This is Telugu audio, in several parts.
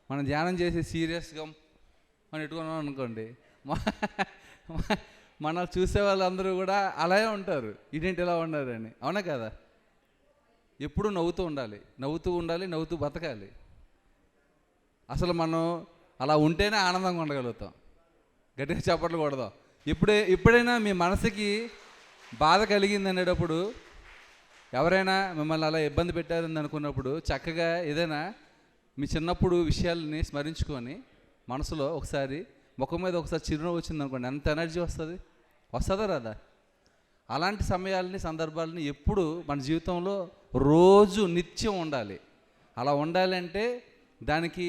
మనం ధ్యానం చేసి సీరియస్గా మనం పెట్టుకున్నాం అనుకోండి, మనం చూసే వాళ్ళందరూ కూడా అలాగే ఉంటారు, ఇదేంటి ఇలా ఉన్నారని. అవునా కదా? ఎప్పుడు నవ్వుతూ ఉండాలి, నవ్వుతూ బతకాలి. అసలు మనం అలా ఉంటేనే ఆనందంగా ఉండగలుగుతాం. గట్టిగా చప్పట్లు కొడదాం. ఎప్పుడైనా మీ మనసుకి బాధ కలిగింది అనేటప్పుడు, ఎవరైనా మిమ్మల్ని అలా ఇబ్బంది పెట్టారని అనుకున్నప్పుడు, చక్కగా ఏదైనా మీ చిన్నప్పుడు విషయాలని స్మరించుకొని మనసులో ఒకసారి ముఖం మీద ఒకసారి చిరునవ్వు వచ్చింది అనుకోండి, ఎంత ఎనర్జీ వస్తుందా రాదా? అలాంటి సమయాలని, సందర్భాలని ఎప్పుడు మన జీవితంలో రోజు నిత్యం ఉండాలి. అలా ఉండాలంటే దానికి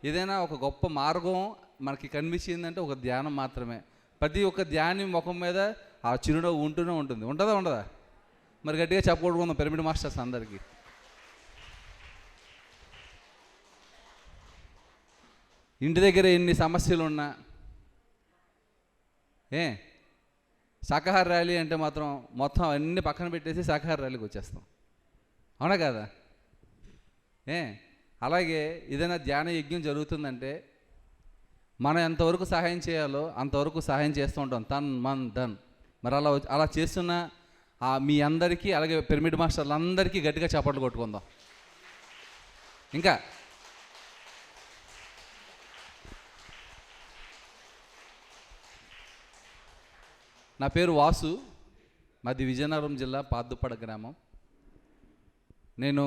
ఏదైనా ఒక గొప్ప మార్గం మనకి కనిపించిందంటే ఒక ధ్యానం మాత్రమే. ప్రతి ఒక్క ధ్యాని ముఖం మీద ఆ చిరునవ్వు ఉంటూనే ఉంటుంది. ఉండదా? మరి గట్టిగా చెప్పకూడదు పిరమిడ్ మాస్టర్స్ అందరికీ. ఇంటి దగ్గర ఎన్ని సమస్యలు ఉన్నా, శాకాహార ర్యాలీ అంటే మాత్రం మొత్తం అన్ని పక్కన పెట్టేసి శాకాహార ర్యాలీకి వచ్చేస్తాం. అవునా కదా? అలాగే ఏదైనా ధ్యాన యజ్ఞం జరుగుతుందంటే మనం ఎంతవరకు సహాయం చేయాలో అంతవరకు సహాయం చేస్తూ ఉంటాం, తన్ మన్ ధన్. మరి అలా చేస్తున్న మీ అందరికీ, అలాగే పిరమిడ్ మాస్టర్లందరికీ గట్టిగా చప్పట్లు కొట్టుకుందాం. ఇంకా నా పేరు వాసు, మాది విజయనగరం జిల్లా పాద్దుపడ గ్రామం. నేను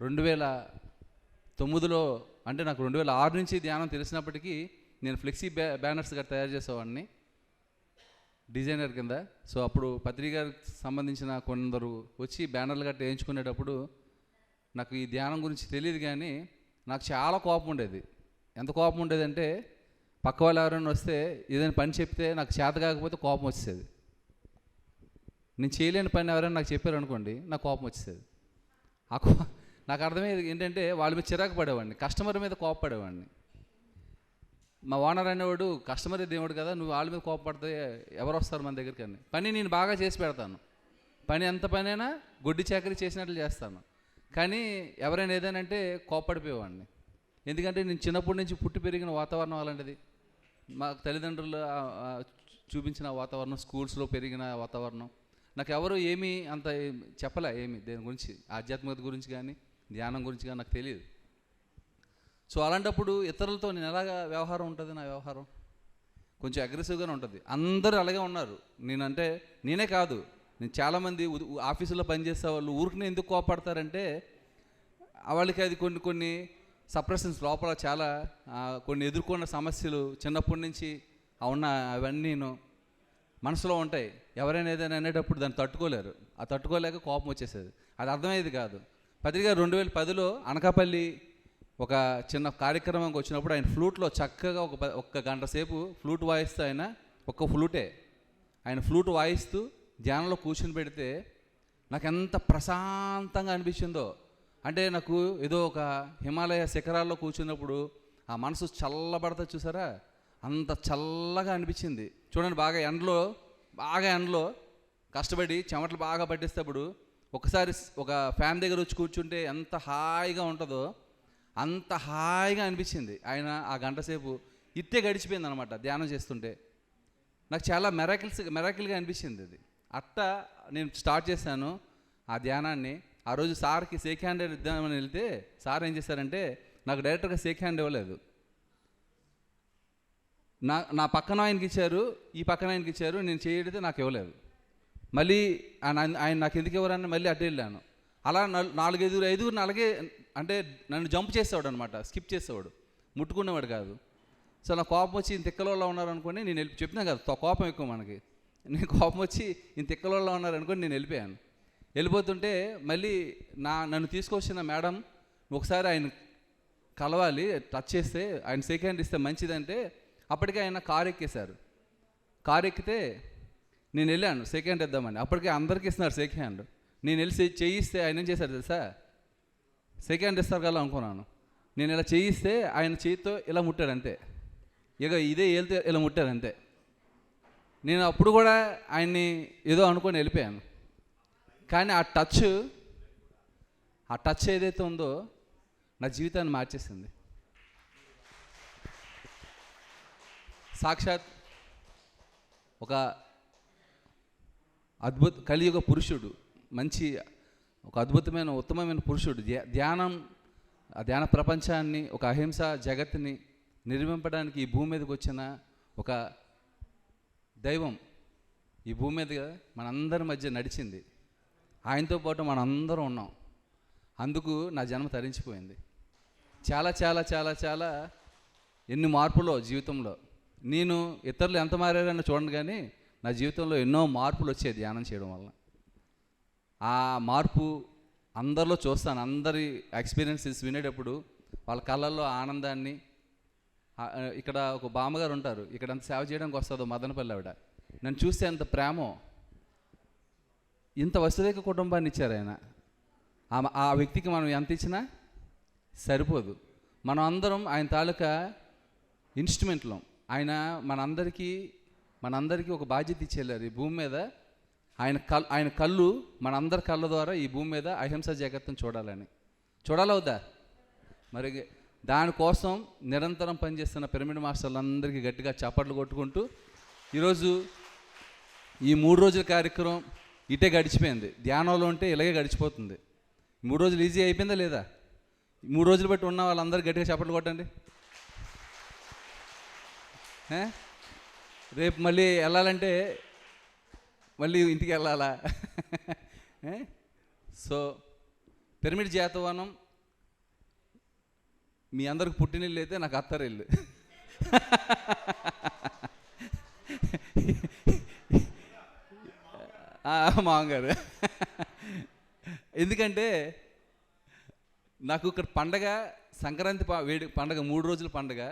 2009లో, అంటే నాకు 2006 నుంచి ధ్యానం తెలిసినప్పటికీ నేను ఫ్లెక్సీ బ్యానర్స్ గట్రా తయారు చేసేవాడిని డిజైనర్ కింద. సో అప్పుడు పత్రికకి సంబంధించిన కొందరు వచ్చి బ్యానర్లు గట్రా వేయించుకునేటప్పుడు నాకు ఈ ధ్యానం గురించి తెలియదు, కానీ నాకు చాలా కోపం ఉండేది. ఎంత కోపం ఉండేదంటే, పక్క వాళ్ళు ఎవరైనా వస్తే ఏదైనా పని చెప్తే నాకు చేత కాకపోతే కోపం వచ్చేది. నేను చేయలేని పని ఎవరైనా నాకు చెప్పారు అనుకోండి, నాకు కోపం వచ్చేది. నాకు అర్థమయ్యేది ఏంటంటే, వాళ్ళ మీద చిరాకు పడేవాడిని, కస్టమర్ మీద కోపపడేవాడిని. మా ఓనర్ అనేవాడు, కస్టమరే దేవుడు కదా, నువ్వు వాళ్ళ మీద కోపపడితే ఎవరు వస్తారు మన దగ్గరికి అని. పని నేను బాగా చేసి పెడతాను, పని ఎంత పనైనా గొడ్డి చాకరీ చేసినట్లు చేస్తాను. కానీ ఎవరైనా ఏదైనా అంటే కోపపడిపోయేవాడిని. ఎందుకంటే నేను చిన్నప్పటి నుంచి పుట్టి పెరిగిన వాతావరణం అలాంటిది. మా తల్లిదండ్రులు చూపించిన వాతావరణం, స్కూల్స్లో పెరిగిన వాతావరణం, నాకు ఎవరు ఏమీ అంత చెప్పలే, ఏమి దేని గురించి, ఆధ్యాత్మికత గురించి కానీ ధ్యానం గురించి కానీ నాకు తెలియదు. సో అలాంటప్పుడు ఇతరులతో నేను ఎలాగా వ్యవహారం ఉంటుంది, నా వ్యవహారం కొంచెం అగ్రెసివ్గానే ఉంటుంది. అందరూ అలాగే ఉన్నారు. నేనే కాదు, నేను చాలామంది ఆఫీసులో పనిచేసే వాళ్ళు ఊరికి ఎందుకు కోపడతారంటే, వాళ్ళకి అది కొన్ని సప్రెషన్స్ లోపల చాలా కొన్ని ఎదుర్కొన్న సమస్యలు చిన్నప్పటి నుంచి ఉన్న అవన్నీ మనసులో ఉంటాయి. ఎవరైనా ఏదైనా అనేటప్పుడు దాన్ని తట్టుకోలేరు, తట్టుకోలేక కోపం వచ్చేసేది. అది అర్థమయ్యేది కాదు. పత్రిక 2010లో అనకాపల్లి ఒక చిన్న కార్యక్రమంకి వచ్చినప్పుడు ఆయన ఫ్లూట్లో చక్కగా ఒక గంట సేపు ఫ్లూట్ వాయిస్తూ, ఆయన ఫ్లూట్ వాయిస్తూ ధ్యానంలో కూర్చుని పెడితే నాకు ఎంత ప్రశాంతంగా అనిపించిందో. అంటే నాకు ఏదో ఒక హిమాలయ శిఖరాల్లో కూర్చున్నప్పుడు ఆ మనసు చల్లబడతా చూసారా, అంత చల్లగా అనిపించింది. చూడండి, బాగా ఎండలో కష్టపడి చెమటలు బాగా పట్టిస్తేప్పుడు ఒకసారి ఒక ఫ్యాన్ దగ్గర వచ్చి కూర్చుంటే ఎంత హాయిగా ఉంటుందో అంత హాయిగా అనిపించింది. ఆయన ఆ గంట సేపు ఇట్టే గడిచిపోయింది అనమాట ధ్యానం చేస్తుంటే. నాకు చాలా మెరాకిల్గా అనిపించింది అది. అట్టా నేను స్టార్ట్ చేశాను ఆ ధ్యానాన్ని. ఆ రోజు సార్కి షేక్ హ్యాండ్ ఇద్దామని వెళ్తే సార్ ఏం చేశారంటే, నాకు డైరెక్ట్గా షేక్ హ్యాండ్ ఇవ్వలేదు. నా పక్కన ఆయనకి ఇచ్చారు, ఈ పక్కన ఆయనకి ఇచ్చారు. నేను చేయడితే నాకు ఇవ్వలేదు. మళ్ళీ ఆయన నాకు ఎందుకు ఇవ్వరని మళ్ళీ అడ్డు వెళ్ళాను. అలా 4-5 అలాగే, అంటే నన్ను జంప్ చేసేవాడు అనమాట, స్కిప్ చేసేవాడు, ముట్టుకునేవాడు కాదు. సో నా కోపం వచ్చి ఇంత తిక్కలలో ఉన్నారనుకోని నేను చెప్తున్నా కదా, కోపం ఎక్కువ మనకి. నేను కోపం వచ్చి ఇంత తిక్కలలో ఉన్నారనుకోని నేను వెళ్ళిపోతుంటే మళ్ళీ నన్ను తీసుకొచ్చిన మేడం ఒకసారి ఆయన కలవాలి, టచ్ చేస్తే, ఆయన షేక్ హ్యాండ్ ఇస్తే మంచిదంటే అప్పటికే ఆయన కారు ఎక్కేశారు. కారు ఎక్కితే నేను వెళ్ళాను షేక్ హ్యాండ్ ఇద్దామని. అప్పటికే అందరికీ ఇస్తున్నారు షేక్ హ్యాండ్. నేను వెళ్ళి చేయిస్తే ఆయన ఏం చేశారు తెలుసా, షేక్ హ్యాండ్ ఇస్తారు కదా అనుకున్నాను. నేను ఇలా చేయిస్తే ఆయన చేతితో ఇలా ముట్టాడు అంతే, ఇదే ఏలితే ఇలా ముట్టాడు అంతే. నేను అప్పుడు కూడా ఆయన్ని ఏదో అనుకొని వెళ్ళిపోయాను. కానీ ఆ టచ్ ఏదైతే ఉందో నా జీవితాన్ని మార్చేసింది. సాక్షాత్ ఒక కలియుగ పురుషుడు, మంచి ఒక అద్భుతమైన ఉత్తమమైన పురుషుడు, ఆ ధ్యాన ప్రపంచాన్ని, ఒక అహింస జగత్తుని నిర్మింపడానికి ఈ భూమి మీదకి వచ్చిన ఒక దైవం ఈ భూమి మీద మనందరి మధ్య నడిచింది. ఆయనతో పాటు మనందరం ఉన్నాం. అందుకు నా జన్మ తరించిపోయింది. చాలా చాలా చాలా చాలా ఎన్ని మార్పులో జీవితంలో. నేను ఇతరులు ఎంత మారారని చూడండి, కానీ నా జీవితంలో ఎన్నో మార్పులు వచ్చాయి ధ్యానం చేయడం వల్ల. ఆ మార్పు అందరిలో చూస్తాను. అందరి ఎక్స్పీరియన్సెస్ వినేటప్పుడు వాళ్ళ కళ్ళల్లో ఆనందాన్ని. ఇక్కడ ఒక బామ్మగారు ఉంటారు, ఇక్కడ అంత సేవ చేయడానికి వస్తుందో మదనపల్లి ఆవిడ. నన్ను చూస్తే అంత ప్రేమో. ఇంత వసుదైక కుటుంబాన్ని ఇచ్చారు ఆయన. ఆ వ్యక్తికి మనం ఎంత ఇచ్చినా సరిపోదు. మనం అందరం ఆయన తాలూకా ఇన్స్ట్రుమెంట్లం. ఆయన మనందరికీ ఒక బాధ్యత ఇచ్చేళ్ళారు. ఈ భూమి మీద ఆయన కళ్ళు మనందరి కళ్ళ ద్వారా ఈ భూమి మీద అహింస జగత్తును చూడాలవుదా? మరి దానికోసం నిరంతరం పనిచేస్తున్న పిరమిడ్ మాస్టర్లందరికీ గట్టిగా చప్పట్లు కొట్టుకుంటూ, ఈరోజు ఈ 3 రోజుల కార్యక్రమం ఇటే గడిచిపోయింది. ధ్యానంలో ఉంటే ఇలాగే గడిచిపోతుంది. 3 రోజులు ఈజీ అయిపోయిందా లేదా? 3 రోజులు బట్టి ఉన్న వాళ్ళందరూ గట్టిగా చప్పట్లు కొట్టండి. రేపు మళ్ళీ వెళ్ళాలంటే మళ్ళీ ఇంటికి వెళ్ళాలా? సో పిరమిడ్ జాతవనం మీ అందరికి పుట్టినిల్లు అయితే నాకు అత్తరిల్లు. మామగారు. ఎందుకంటే నాకు ఇక్కడ పండగ సంక్రాంతి పండగ 3 రోజుల పండగ.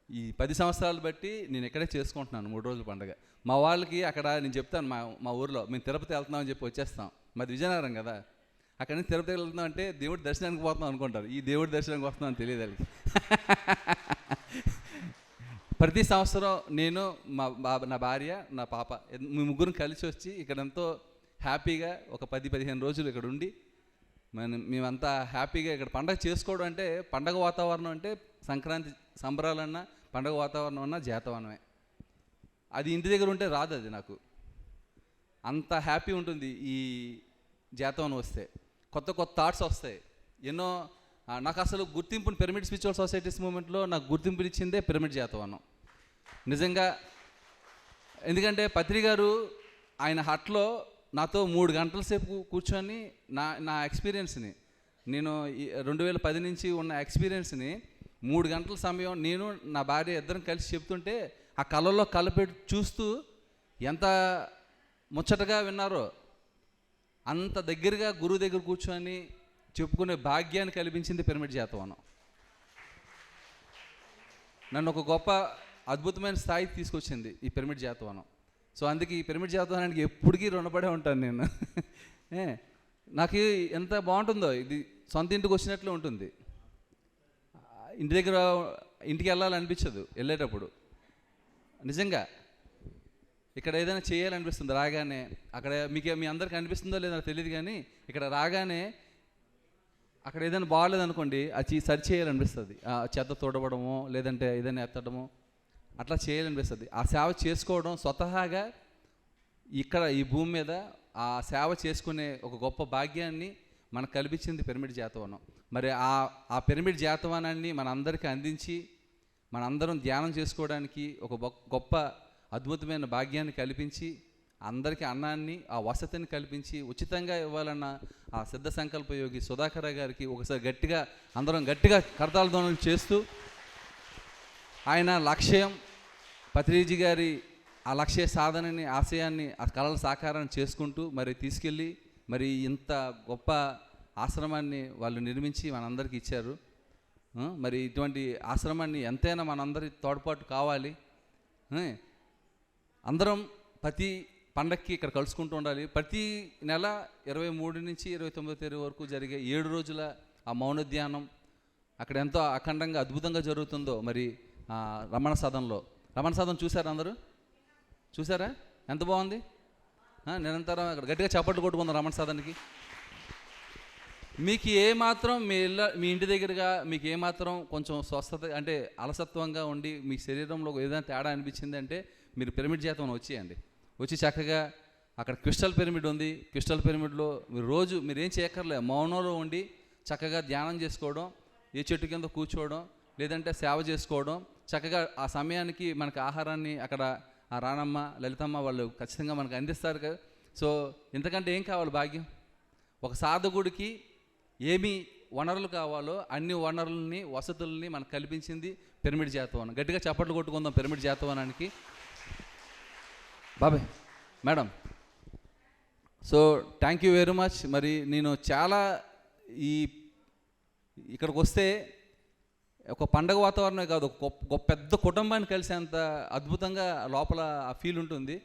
ఈ 10 సంవత్సరాలు బట్టి నేను ఇక్కడే చేసుకుంటున్నాను 3 రోజుల పండగ. మా వాళ్ళకి అక్కడ నేను చెప్తాను, మా ఊర్లో మేము తిరుపతి వెళ్తున్నామని చెప్పి వచ్చేస్తాం. మాది విజయనగరం కదా. అక్కడి నుంచి తిరుపతికి వెళ్తున్నాం అంటే దేవుడి దర్శనానికి పోతున్నాం అనుకుంటారు. ఈ దేవుడి దర్శనానికి వస్తున్నామని తెలియదు వాళ్ళకి. ప్రతి సంవత్సరం నేను నా భార్య నా పాప మీ ముగ్గురం కలిసి వచ్చి ఇక్కడ ఎంతో హ్యాపీగా ఒక 10-15 రోజులు ఇక్కడ ఉండి మేమంతా హ్యాపీగా ఇక్కడ పండగ చేసుకోవడం. అంటే పండగ వాతావరణం అంటే సంక్రాంతి సంబరాలన్నా పండగ వాతావరణం అన్నా జాతవనమే. అది ఇంటి దగ్గర ఉంటే రాదు. అది నాకు అంత హ్యాపీ ఉంటుంది. ఈ జాతవనం వస్తే కొత్త థాట్స్ వస్తాయి ఎన్నో. నాకు అసలు గుర్తింపుని పిరమిడ్ స్పిరిచువల్ సొసైటీస్ మూమెంట్లో నాకు గుర్తింపునిచ్చిందే పిరమిడ్ జాతవనం నిజంగా. ఎందుకంటే పత్రి గారు ఆయన హట్లో నాతో 3 గంటల సేపు కూర్చొని నా ఎక్స్పీరియన్స్ని, నేను 2010 నుంచి ఉన్న ఎక్స్పీరియన్స్ని 3 గంటల సమయం నేను నా భార్య ఇద్దరం కలిసి చెప్తుంటే ఆ కళ్ళల్లో కళ్ళపెట్టి చూస్తూ ఎంత ముచ్చటగా విన్నారో. అంత దగ్గరగా గురువు దగ్గర కూర్చొని చెప్పుకునే భాగ్యాన్ని కల్పించింది పిరమిడ్ జాతవనం. నన్ను ఒక గొప్ప అద్భుతమైన స్థాయికి తీసుకొచ్చింది ఈ పిరమిడ్ జాతవనం. సో అందుకే ఈ పిరమిడ్ జాతవనానికి ఎప్పటికీ రుణపడే ఉంటాను నేను. నాకు ఎంత బాగుంటుందో, ఇది సొంత ఇంటికి వచ్చినట్లు ఉంటుంది. ఇంటికి వెళ్ళాలనిపించదు వెళ్ళేటప్పుడు. నిజంగా ఇక్కడ ఏదైనా చేయాలనిపిస్తుంది రాగానే. అక్కడ మీ అందరికీ అనిపిస్తుందో లేదో నాకు తెలియదు, కానీ ఇక్కడ రాగానే అక్కడ ఏదైనా బాగాలేదనుకోండి అది సరి చేయాలనిపిస్తుంది. చెత్త తోడవడమో లేదంటే ఏదైనా ఎత్తడమో అట్లా చేయాలనిపిస్తుంది. ఆ సేవ చేసుకోవడం స్వతహాగా ఇక్కడ ఈ భూమి మీద ఆ సేవ చేసుకునే ఒక గొప్ప భాగ్యాన్ని మనకు కల్పించింది పిరమిడ్ జాతవనం. మరి ఆ పిరమిడ్ జాతవనాన్ని మనందరికీ అందించి మనందరం ధ్యానం చేసుకోవడానికి ఒక గొప్ప అద్భుతమైన భాగ్యాన్ని కల్పించి అందరికీ అన్నాన్ని ఆ వసతిని కల్పించి ఉచితంగా ఇవ్వాలన్న ఆ సిద్ధ సంకల్ప యోగి సుధాకర్ గారికి ఒకసారి అందరం గట్టిగా కరతాళ ధ్వనులు చేస్తూ ఆయన లక్ష్యం పత్రిజీ గారి ఆ లక్ష్య సాధనని ఆశయాన్ని ఆ కళల సాకారాన్ని చేసుకుంటూ మరి తీసుకెళ్ళి మరి ఇంత గొప్ప ఆశ్రమాన్ని వాళ్ళు నిర్మించి మనందరికీ ఇచ్చారు. మరి ఇటువంటి ఆశ్రమాన్ని ఎంతైనా మనందరి తోడ్పాటు కావాలి. అందరం ప్రతి పండక్కి ఇక్కడ కలుసుకుంటూ ఉండాలి. ప్రతి నెల 23 నుంచి 29వ తేదీ వరకు జరిగే 7 రోజుల ఆ మౌన ధ్యానం అక్కడ ఎంతో అఖండంగా అద్భుతంగా జరుగుతుందో. మరి రమణ సదనం చూసారా? అందరూ చూసారా? ఎంత బాగుంది. నిరంతరం అక్కడ గట్టిగా చప్పట్లు కొట్టుకుందాం రమణ సదన్కి. మీకు ఏమాత్రం మీ ఇంటి దగ్గరగా మీకు ఏమాత్రం కొంచెం స్వస్థత అంటే అలసత్వంగా ఉండి మీ శరీరంలో ఏదైనా తేడా అనిపించింది అంటే మీరు పిరమిడ్ జీవితం వచ్చేయండి. వచ్చి చక్కగా అక్కడ క్రిస్టల్ పిరమిడ్ ఉంది. క్రిస్టల్ పిరమిడ్లో మీరు రోజు మీరు ఏం చేయక్కర్లే, మౌనంలో ఉండి చక్కగా ధ్యానం చేసుకోవడం, ఏ చెట్టు కింద కూర్చోవడం, లేదంటే సేవ చేసుకోవడం. చక్కగా ఆ సమయానికి మనకు ఆహారాన్ని అక్కడ ఆ రానమ్మ లలితమ్మ వాళ్ళు ఖచ్చితంగా మనకు అందిస్తారు కదా. సో ఇంతకంటే ఏం కావాలి భాగ్యం? ఒక సాధకుడికి ఏమి వనరులు కావాలో అన్ని వనరులని వసతుల్ని మనకు కల్పించింది పిరమిడ్ జీతవనం. గట్టిగా చప్పట్లు కొట్టుకుందాం పిరమిడ్ జీతవనానికి. బాబాయ్ madam, so thank you very much. మరి నేను చాలా ఇక్కడికి వస్తే ఒక పండగ వాతావరణమే కాదు, ఒక పెద్ద కుటుంబాన్ని కలిసేంత అద్భుతంగా లోపల ఆ ఫీల్ ఉంటుంది.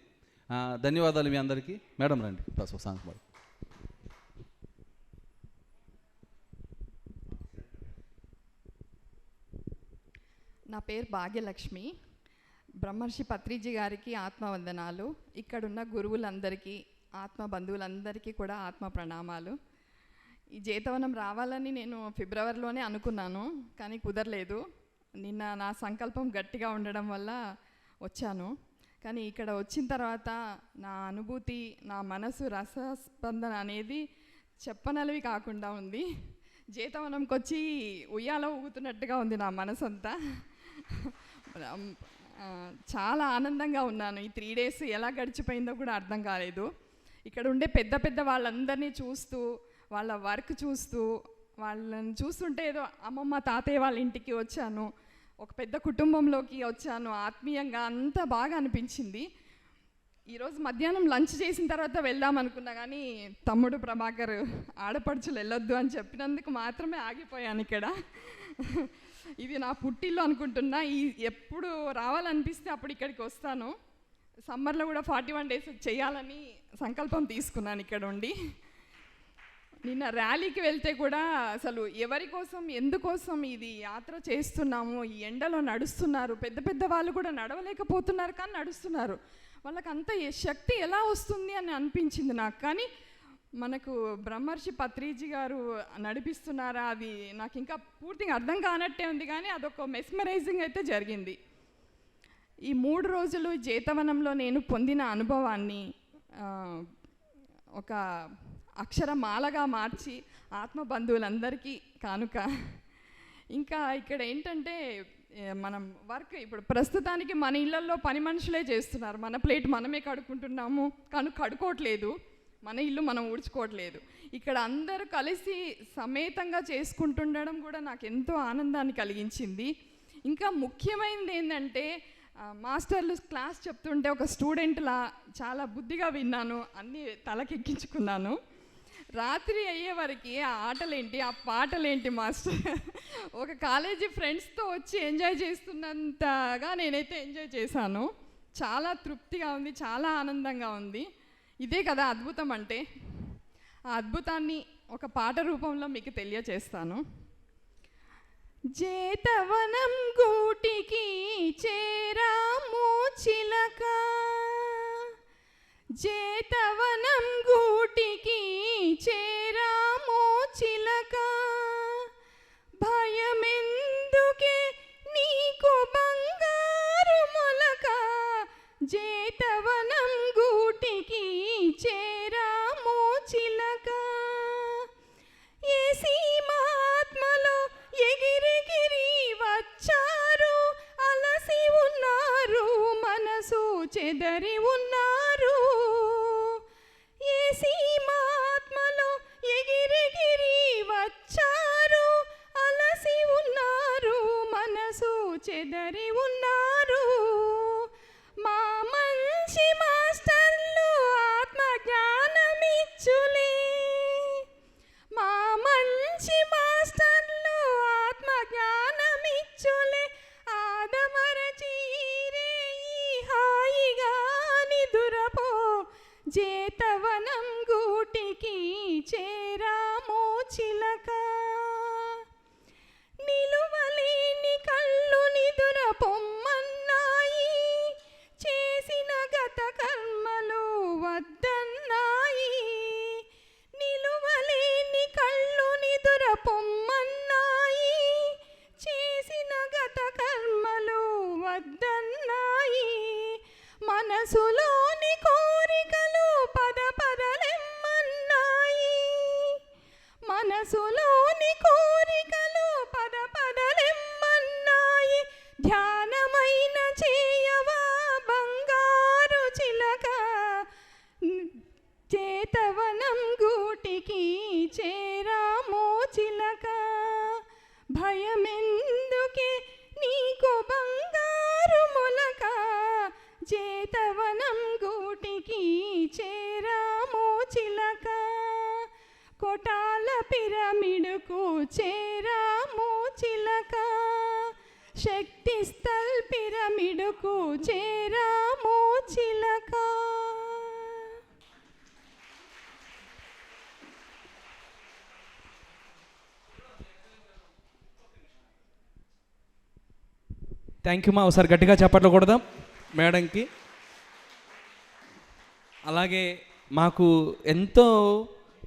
ధన్యవాదాలు మీ అందరికీ. మేడం రండి సాంగ్ పాడు. నా పేరు భాగ్యలక్ష్మి. బ్రహ్మర్షి పత్రిజీ గారికి ఆత్మవందనాలు. ఇక్కడున్న గురువులందరికీ, ఆత్మ బంధువులందరికీ కూడా ఆత్మ ప్రణామాలు. ఈ జీతవనం రావాలని నేను ఫిబ్రవరిలోనే అనుకున్నాను, కానీ కుదరలేదు. నిన్న నా సంకల్పం గట్టిగా ఉండడం వల్ల వచ్చాను. కానీ ఇక్కడ వచ్చిన తర్వాత నా అనుభూతి, నా మనసు రసస్పందన అనేది చెప్పనలవి కాకుండా ఉంది. జీతవనంకి వచ్చి ఉయ్యాల ఊగుతున్నట్టుగా ఉంది నా మనసు అంతా. చాలా ఆనందంగా ఉన్నాను. ఈ 3 days ఎలా గడిచిపోయిందో కూడా అర్థం కాలేదు. ఇక్కడ ఉండే పెద్ద పెద్ద వాళ్ళందరినీ చూస్తూ, వాళ్ళ వర్క్ చూస్తూ, వాళ్ళని చూస్తుంటే ఏదో అమ్మమ్మ తాతయ్య వాళ్ళ ఇంటికి వచ్చాను, ఒక పెద్ద కుటుంబంలోకి వచ్చాను. ఆత్మీయంగా అంతా బాగా అనిపించింది. ఈరోజు మధ్యాహ్నం లంచ్ చేసిన తర్వాత వెళ్దాం అనుకున్నా, కానీ తమ్ముడు ప్రభాకర్ ఆడపడుచులు వెళ్ళొద్దు అని చెప్పినందుకు మాత్రమే ఆగిపోయాను ఇక్కడ. ఇది నా పుట్టిల్లు అనుకుంటున్నా. ఎప్పుడు రావాలనిపిస్తే అప్పుడు ఇక్కడికి వస్తాను. సమ్మర్లో కూడా 41 days చేయాలని సంకల్పం తీసుకున్నాను ఇక్కడ ఉండి. నిన్న ర్యాలీకి వెళ్తే కూడా అసలు ఎవరి కోసం, ఎందుకోసం ఇది యాత్ర చేస్తున్నాము, ఈ ఎండలో నడుస్తున్నారు, పెద్ద పెద్ద వాళ్ళు కూడా నడవలేకపోతున్నారు కానీ నడుస్తున్నారు. వాళ్ళకి అంత శక్తి ఎలా వస్తుంది అని అనిపించింది నాకు. కానీ మనకు బ్రహ్మర్షి పత్రిజీ గారు నడిపిస్తున్నారా, అది నాకు ఇంకా పూర్తిగా అర్థం కానట్టే ఉంది. కానీ అదొక మెస్మరైజింగ్ అయితే జరిగింది. ఈ 3 రోజులు జీతవనంలో నేను పొందిన అనుభవాన్ని ఒక అక్షరమాలగా మార్చి ఆత్మ బంధువులందరికీ కానుక. ఇంకా ఇక్కడ ఏంటంటే మనం వర్క్ ఇప్పుడు ప్రస్తుతానికి మన ఇళ్ళల్లో పని మనుషులే చేస్తున్నారు. మన ప్లేట్ మనమే కడుక్కుంటున్నాము, కానీ కడుక్కోవట్లేదు. మన ఇల్లు మనం ఊడ్చుకోవట్లేదు. ఇక్కడ అందరూ కలిసి సమేతంగా చేసుకుంటుండడం కూడా నాకు ఎంతో ఆనందాన్ని కలిగించింది. ఇంకా ముఖ్యమైనది ఏంటంటే మాస్టర్లు క్లాస్ చెప్తుంటే ఒక స్టూడెంట్లా చాలా బుద్ధిగా విన్నాను, అన్నీ తలకెక్కించుకున్నాను. రాత్రి అయ్యేవరకు ఆ ఆటలేంటి, ఆ పాటలేంటి మాస్టర్, ఒక కాలేజీ ఫ్రెండ్స్తో వచ్చి ఎంజాయ్ చేస్తున్నంతగా నేనైతే ఎంజాయ్ చేశాను. చాలా తృప్తిగా ఉంది, చాలా ఆనందంగా ఉంది. ఇదే కదా అద్భుతం అంటే. ఆ అద్భుతాన్ని ఒక పాట రూపంలో మీకు తెలియచేస్తాను. జేతవనం గూటికి చేరాము చిలక, జేతవనం గూటికి చేరాము చిలక, భయమెందుకే నీకు బంగారు మొలక, జేతవనం గూటికి చేరాము చిలక, ఏ సీమాత్మలో ఎగిరెగిరి వచ్చారు, అలసి ఉన్నారు, మనసు చెదరి ఉన్నారు, ఏ సీమాత్మలో ఎగిరెగిరి వచ్చారు, అలసి ఉన్నారు, మనసు చెదరి ఉన్నారు, మా మంచి మాస్టర్లు ఆత్మ జ్ఞానమిచ్చులే, మా మంచి మాస్టర్లు ఆత్మ జ్ఞానమిచ్చులే, ఆదమరచీరే హాయిగా నిదురపో, జేతవనం గూటికి చేరాము చిలక, నిలువలేని కళ్ళు నిదుర పొమ్మన్ భయమెందుకే నీకు బంగారు మొలక, చేతవనం గూటికి చేరాము చిలక, కొటాల పిరమిడుకు చేరాము చిలక, శక్తి స్థల్ పిరమిడుకు చేరాము చిలక. థ్యాంక్ యూ మా. ఒకసారి గట్టిగా చప్పట్లు కొడదాం మేడంకి. అలాగే మాకు ఎంతో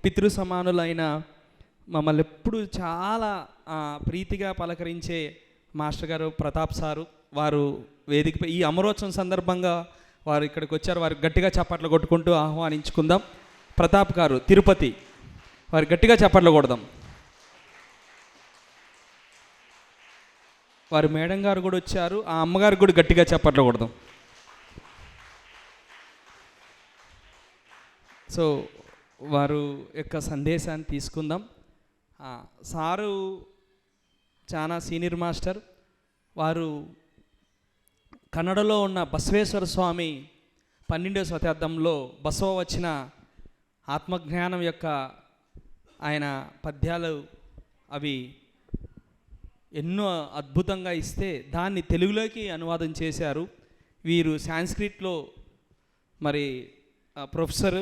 పితృ సమానులైన, మమ్మల్ని ఎప్పుడు చాలా ప్రీతిగా పలకరించే మాస్టర్ గారు ప్రతాప్ సారు, వారు వేదికపై ఈ అమరోత్సవం సందర్భంగా వారు ఇక్కడికి వచ్చారు. వారు గట్టిగా చప్పట్లు కొట్టుకుంటూ ఆహ్వానించుకుందాం. ప్రతాప్ గారు తిరుపతి, వారు గట్టిగా చప్పట్లు కొడదాం. వారి మేడం గారు కూడా వచ్చారు, ఆ అమ్మగారు కూడా గట్టిగా చప్పట్లు కొడదాం. సో వారు యొక్క సందేశాన్ని తీసుకుందాం. సారు చాలా సీనియర్ మాస్టర్. వారు కన్నడలో ఉన్న బసవేశ్వర స్వామి 12వ శతాబ్దంలో బసవ వచ్చిన ఆత్మజ్ఞానం యొక్క ఆయన పద్యాలు అవి ఎన్నో అద్భుతంగా ఇస్తే దాన్ని తెలుగులోకి అనువాదం చేశారు. వీరు సాంస్క్రిట్లో మరి professor,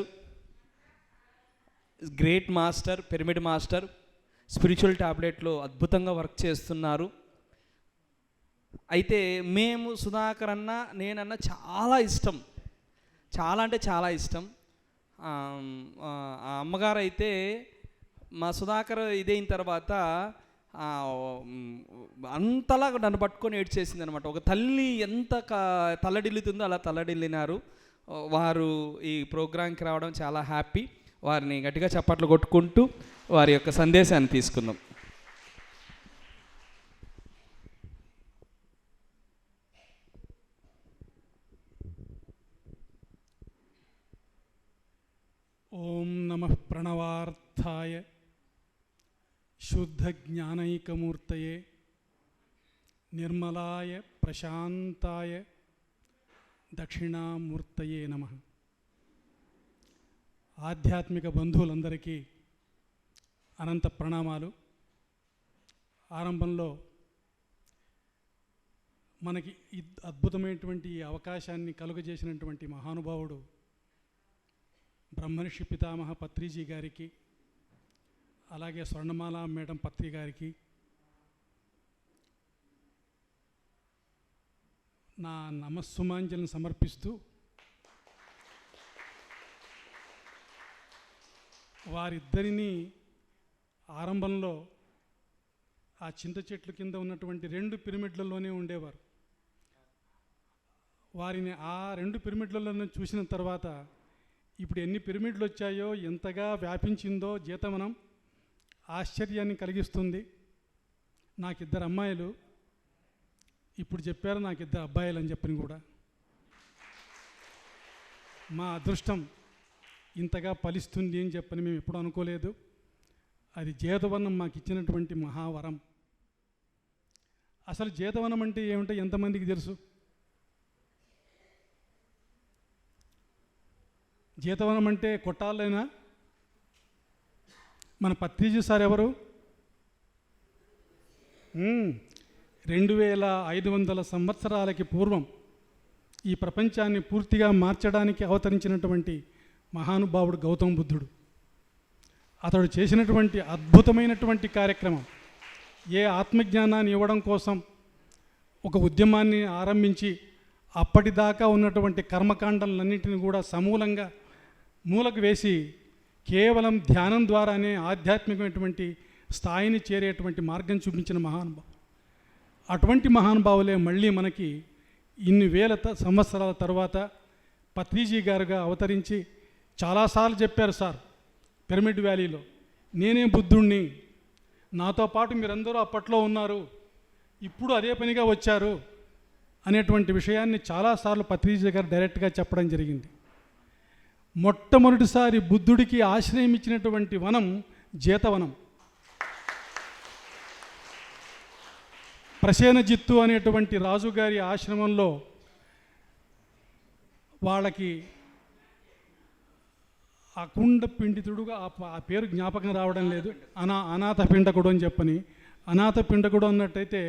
great master, pyramid master, spiritual టాబ్లెట్లో అద్భుతంగా వర్క్ చేస్తున్నారు. అయితే మేము సుధాకర్ అన్న నేనన్న చాలా ఇష్టం, చాలా అంటే చాలా ఇష్టం. ఆ అమ్మగారు అయితే మా సుధాకర్ ఇదైన తర్వాత అంతలా నన్ను పట్టుకొని ఏడ్చేసింది అనమాట. ఒక తల్లి ఎంత తల్లడిల్లుతుందో అలా తల్లడిల్లినారు. వారు ఈ ప్రోగ్రాంకి రావడం చాలా హ్యాపీ. వారిని గట్టిగా చప్పట్లు కొట్టుకుంటూ వారి యొక్క సందేశాన్ని తీసుకుందాం. ఓం నమః ప్రణవార్థాయ శుద్ధ జ్ఞానైకమూర్తయే నిర్మలాయ ప్రశాంతాయ దక్షిణామూర్తయే నమః. ఆధ్యాత్మిక బంధువులందరికీ అనంత ప్రణామాలు. ఆరంభంలో మనకి అద్భుతమైనటువంటి ఈ అవకాశాన్ని కలుగజేసినటువంటి మహానుభావుడు బ్రహ్మర్షి పితామహ పత్రిజీ గారికి, అలాగే స్వర్ణమాల మేడం పత్రి గారికి నా నమస్సుమాంజలిని సమర్పిస్తూ, వారిద్దరినీ ఆరంభంలో ఆ చింత చెట్ల కింద ఉన్నటువంటి 2 పిరమిడ్లలోనే ఉండేవారు. వారిని ఆ 2 పిరమిడ్లలోనే చూసిన తర్వాత ఇప్పుడు ఎన్ని పిరమిడ్లు వచ్చాయో, ఎంతగా వ్యాపించిందో జీతవనం ఆశ్చర్యాన్ని కలిగిస్తుంది. నాకు 2 అమ్మాయిలు, ఇప్పుడు చెప్పారు నాకు 2 అబ్బాయిలు అని చెప్పని కూడా. మా అదృష్టం ఇంతగా ఫలిస్తుంది అని చెప్పని మేము ఎప్పుడు అనుకోలేదు. అది జీతవనం మాకు ఇచ్చినటువంటి మహావరం. అసలు జీతవనం అంటే ఏమిటో ఎంతమందికి తెలుసు? జీతవనం అంటే కొట్టాలైనా మన పత్రిజీ సార్ ఎవరు? 2500 సంవత్సరాలకి పూర్వం ఈ ప్రపంచాన్ని పూర్తిగా మార్చడానికి అవతరించినటువంటి మహానుభావుడు గౌతమ బుద్ధుడు. అతడు చేసినటువంటి అద్భుతమైనటువంటి కార్యక్రమం, ఏ ఆత్మజ్ఞానాన్ని ఇవ్వడం కోసం ఒక ఉద్యమాన్ని ఆరంభించి అప్పటిదాకా ఉన్నటువంటి కర్మకాండాలన్నింటినీ కూడా సమూలంగా మూలకు వేసి కేవలం ధ్యానం ద్వారానే ఆధ్యాత్మికమైనటువంటి స్థాయిని చేరేటువంటి మార్గం చూపించిన మహానుభావుడు. అటువంటి మహానుభావులే మళ్ళీ మనకి ఇన్ని వేల సంవత్సరాల తర్వాత పత్రిజీ గారుగా అవతరించి చాలాసార్లు చెప్పారు సార్ పిరమిడ్ వ్యాలీలో, నేనే బుద్ధుణ్ణి, నాతో పాటు మీరందరూ అప్పట్లో ఉన్నారు, ఇప్పుడు అదే పనిగా వచ్చారు అనేటువంటి విషయాన్ని చాలాసార్లు పత్రిజీ గారు డైరెక్ట్గా చెప్పడం జరిగింది. మొట్టమొదటిసారి బుద్ధుడికి ఆశ్రయం ఇచ్చినటువంటి వనం జీతవనం. ప్రసేనజిత్తు అనేటువంటి రాజుగారి ఆశ్రమంలో వాళ్ళకి అకుండ పిండితుడుగా ఆ పేరు జ్ఞాపకం రావడం లేదు, అనాథ పిండకుడు అని చెప్పని. అనాథ పిండకుడు అన్నట్టయితే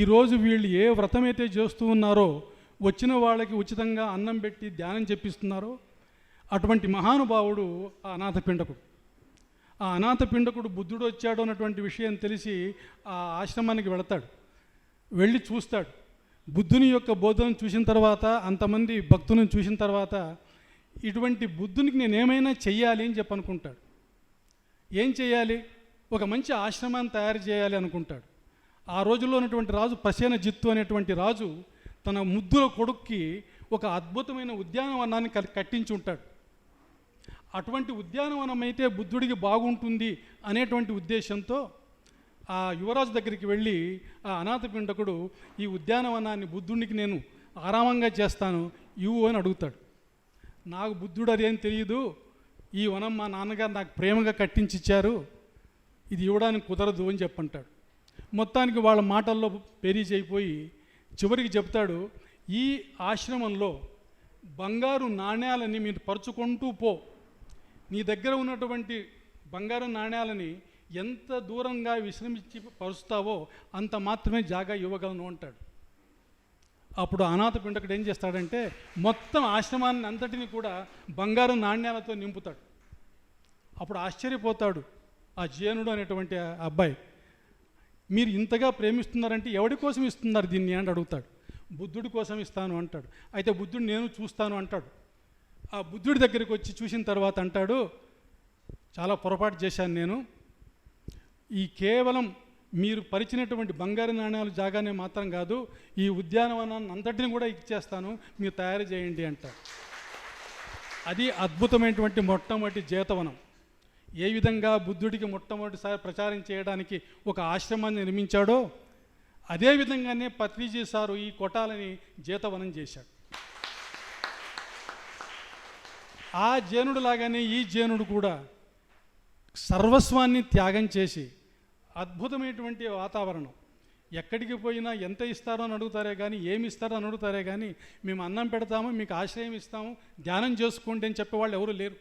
ఈరోజు వీళ్ళు ఏ వ్రతమైతే చేస్తూ ఉన్నారో, వచ్చిన వాళ్ళకి ఉచితంగా అన్నం పెట్టి ధ్యానం చెప్పిస్తున్నారో అటువంటి మహానుభావుడు ఆ అనాథ పిండకుడు. ఆ అనాథ పిండకుడు బుద్ధుడు వచ్చాడు అన్నటువంటి విషయం తెలిసి ఆ ఆశ్రమానికి వెళతాడు. వెళ్ళి చూస్తాడు. బుద్ధుని యొక్క బోధనను చూసిన తర్వాత, అంతమంది భక్తులను చూసిన తర్వాత, ఇటువంటి బుద్ధునికి నేను ఏమైనా చెయ్యాలి అని చెప్పి అనుకుంటాడు. ఏం చేయాలి? ఒక మంచి ఆశ్రమాన్ని తయారు చేయాలి అనుకుంటాడు. ఆ రోజుల్లో ఉన్నటువంటి రాజు ప్రసేనజిత్తు అనేటువంటి రాజు తన ముద్దుల కొడుక్కి ఒక అద్భుతమైన ఉద్యానవనాన్ని కట్టించి ఉంటాడు. అటువంటి ఉద్యానవనం అయితే బుద్ధుడికి బాగుంటుంది అనేటువంటి ఉద్దేశంతో ఆ యువరాజు దగ్గరికి వెళ్ళి ఆ అనాథ పిండకుడు ఈ ఉద్యానవనాన్ని బుద్ధుడికి నేను ఆరామంగా చేస్తాను ఇవ్వు అని అడుగుతాడు. నాకు బుద్ధుడు అదేం తెలియదు, ఈ వనం మా నాన్నగారు నాకు ప్రేమగా కట్టించిచ్చారు, ఇది ఇవ్వడానికి కుదరదు అని చెప్పంటాడు. మొత్తానికి వాళ్ళ మాటల్లో పెరీజ్ అయిపోయి చివరికి చెప్తాడు, ఈ ఆశ్రమంలో బంగారు నాణ్యాలని మీరు పరుచుకుంటూ పో, నీ దగ్గర ఉన్నటువంటి బంగారు నాణ్యాలని ఎంత దూరంగా విశ్రమించి పరుస్తావో అంత మాత్రమే జాగా ఇవ్వగలను అంటాడు. అప్పుడు అనాథ పిండకుడు ఏం చేస్తాడంటే మొత్తం ఆశ్రమాన్ని అంతటిని కూడా బంగారు నాణ్యాలతో నింపుతాడు. అప్పుడు ఆశ్చర్యపోతాడు ఆ జేనుడు అనేటువంటి అబ్బాయి, మీరు ఇంతగా ప్రేమిస్తున్నారంటే ఎవడి కోసం ఇస్తున్నారు దీన్ని అని అడుగుతాడు. బుద్ధుడి కోసం ఇస్తాను అంటాడు. అయితే బుద్ధుడు నేను చూస్తాను అంటాడు. ఆ బుద్ధుడి దగ్గరికి వచ్చి చూసిన తర్వాత అంటాడు, చాలా పొరపాటు చేశాను నేను, ఈ కేవలం మీరు పరిచినటువంటి బంగారు నాణ్యాలు జాగానే మాత్రం కాదు, ఈ ఉద్యానవనాన్ని అంతటిని కూడా ఇచ్చేస్తాను, మీరు తయారు చేయండి అంటారు. అది అద్భుతమైనటువంటి మొట్టమొదటి జేతవనం. ఏ విధంగా బుద్ధుడికి మొట్టమొదటిసారి ప్రచారం చేయడానికి ఒక ఆశ్రమాన్ని నిర్మించాడో అదేవిధంగానే పత్రిజీ సారు ఈ కొటాలని జేతవనం చేశాడు. ఆ జేనుడు లాగానే ఈ జేనుడు కూడా సర్వస్వాన్ని త్యాగం చేసి అద్భుతమైనటువంటి వాతావరణం, ఎక్కడికి పోయినా ఎంత ఇస్తారో అని అడుగుతారే కానీ, ఏమి ఇస్తారో అని అడుగుతారే కానీ, మేము అన్నం పెడతాము, మీకు ఆశ్రయం ఇస్తాము, ధ్యానం చేసుకోండి అని చెప్పేవాళ్ళు ఎవరు లేరు.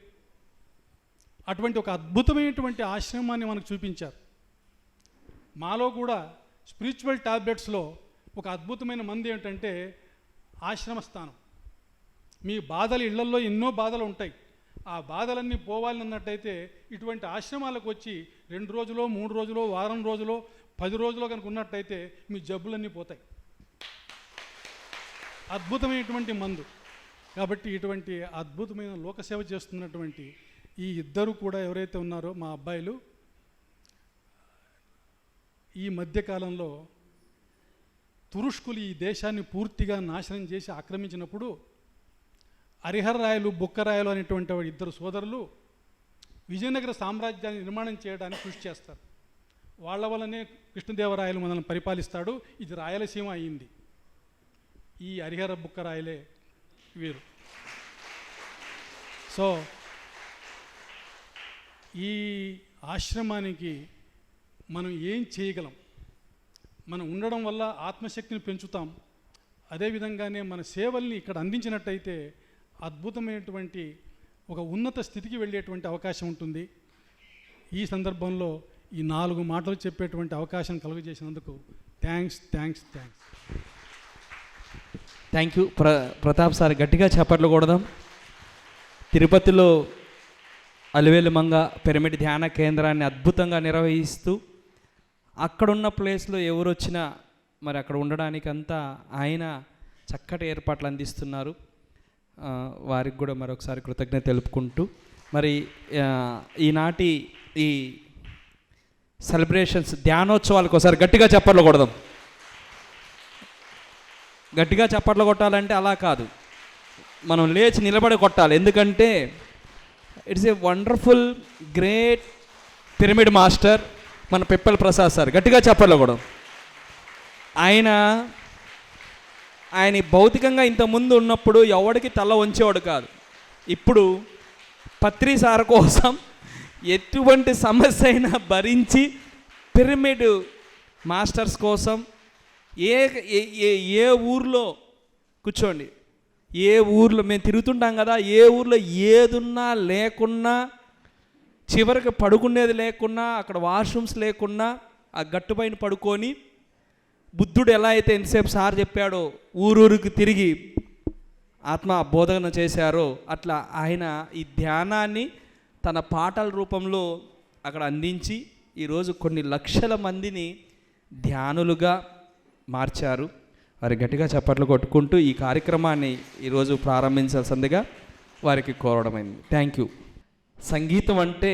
అటువంటి ఒక అద్భుతమైనటువంటి ఆశ్రమాన్ని మనకు చూపించారు. మాలో కూడా స్పిరిచువల్ టాబ్లెట్స్లో ఒక అద్భుతమైన మంది ఏంటంటే ఆశ్రమ స్థానం. మీ బాధలు, ఇళ్లల్లో ఎన్నో బాధలు ఉంటాయి, ఆ బాధలన్నీ పోవాలి అన్నట్టయితే ఇటువంటి ఆశ్రమాలకు వచ్చి 2 రోజులో 3 రోజులో వారం రోజులో 10 రోజులో కనుక ఉన్నట్టయితే మీ జబ్బులన్నీ పోతాయి. అద్భుతమైనటువంటి మందు. కాబట్టి ఇటువంటి అద్భుతమైన లోకసేవ చేస్తున్నటువంటి ఈ ఇద్దరు కూడా ఎవరైతే ఉన్నారో మా అబ్బాయిలు, ఈ మధ్యకాలంలో తురుష్కులు ఈ దేశాన్ని పూర్తిగా నాశనం చేసి ఆక్రమించినప్పుడు హరిహరరాయలు, బుక్కరాయలు అనేటువంటి ఇద్దరు సోదరులు విజయనగర సామ్రాజ్యాన్ని నిర్మాణం చేయడానికి కృషి చేస్తారు. వాళ్ళ వల్లనే కృష్ణదేవరాయలు మనల్ని పరిపాలిస్తాడు. ఇది రాయలసీమ అయింది. ఈ హరిహర బుక్కరాయలే వీరు. సో ఈ ఆశ్రమానికి మనం ఏం చేయగలం? మనం ఉండడం వల్ల ఆత్మశక్తిని పెంచుతాం. అదేవిధంగానే మన సేవల్ని ఇక్కడ అందించినట్టయితే అద్భుతమైనటువంటి ఒక ఉన్నత స్థితికి వెళ్ళేటువంటి అవకాశం ఉంటుంది. ఈ సందర్భంలో ఈ 4 మాటలు చెప్పేటువంటి అవకాశం కలుగజేసినందుకు thanks. Thank you. Pratap sir గట్టిగా చప్పట్లు కొడదాం. తిరుపతిలో అలివేలు మంగ పిరమిడ్ ధ్యాన కేంద్రాన్ని అద్భుతంగా నిర్వహిస్తూ అక్కడున్న ప్లేస్లో ఎవరు వచ్చినా మరి అక్కడ ఉండడానికి అంతా ఆయన చక్కటి ఏర్పాట్లు అందిస్తున్నారు. వారికి కూడా మరొకసారి కృతజ్ఞత తెలుపుకుంటూ మరి ఈనాటి ఈ సెలబ్రేషన్స్ ధ్యానోత్సవాలకు ఒకసారి గట్టిగా చప్పట్లు కొడదాం. గట్టిగా చప్పట్లు కొట్టాలంటే అలా కాదు, మనం లేచి నిలబడి కొట్టాలి. ఎందుకంటే it's a wonderful great pyramid master మన పిప్పల ప్రసాద్ సార్. గట్టిగా చప్పట్లు కొడదాం. ఆయన భౌతికంగా ఇంతకుముందు ఉన్నప్పుడు ఎవడికి తల వంచేవాడు కాదు. ఇప్పుడు పత్రి సార్ కోసం ఎటువంటి సమస్య అయినా భరించి పిరమిడ్ మాస్టర్స్ కోసం ఏ ఏ- ఏ ఏ ఊర్లో కూర్చోండి, ఏ ఊర్లో మేము తిరుగుతుంటాం కదా, ఏ ఊర్లో ఏదున్నా లేకున్నా, చివరికి పడుకునేది లేకున్నా, అక్కడ వాష్రూమ్స్ లేకున్నా ఆ గట్టుపైన పడుకొని బుద్ధుడు ఎలా అయితే ఎంతసేపు సార్ చెప్పాడో ఊరూరికి తిరిగి ఆత్మ బోధన చేశారో, అట్లా ఆయన ఈ ధ్యానాన్ని తన పాటల రూపంలో అక్కడ అందించి ఈరోజు కొన్ని లక్షల మందిని ధ్యానులుగా మార్చారు. వారి గట్టిగా చప్పట్లు కొట్టుకుంటూ ఈ కార్యక్రమాన్ని ఈరోజు ప్రారంభించాల్సిందిగా వారికి కోరడమైంది. Thank you. సంగీతం అంటే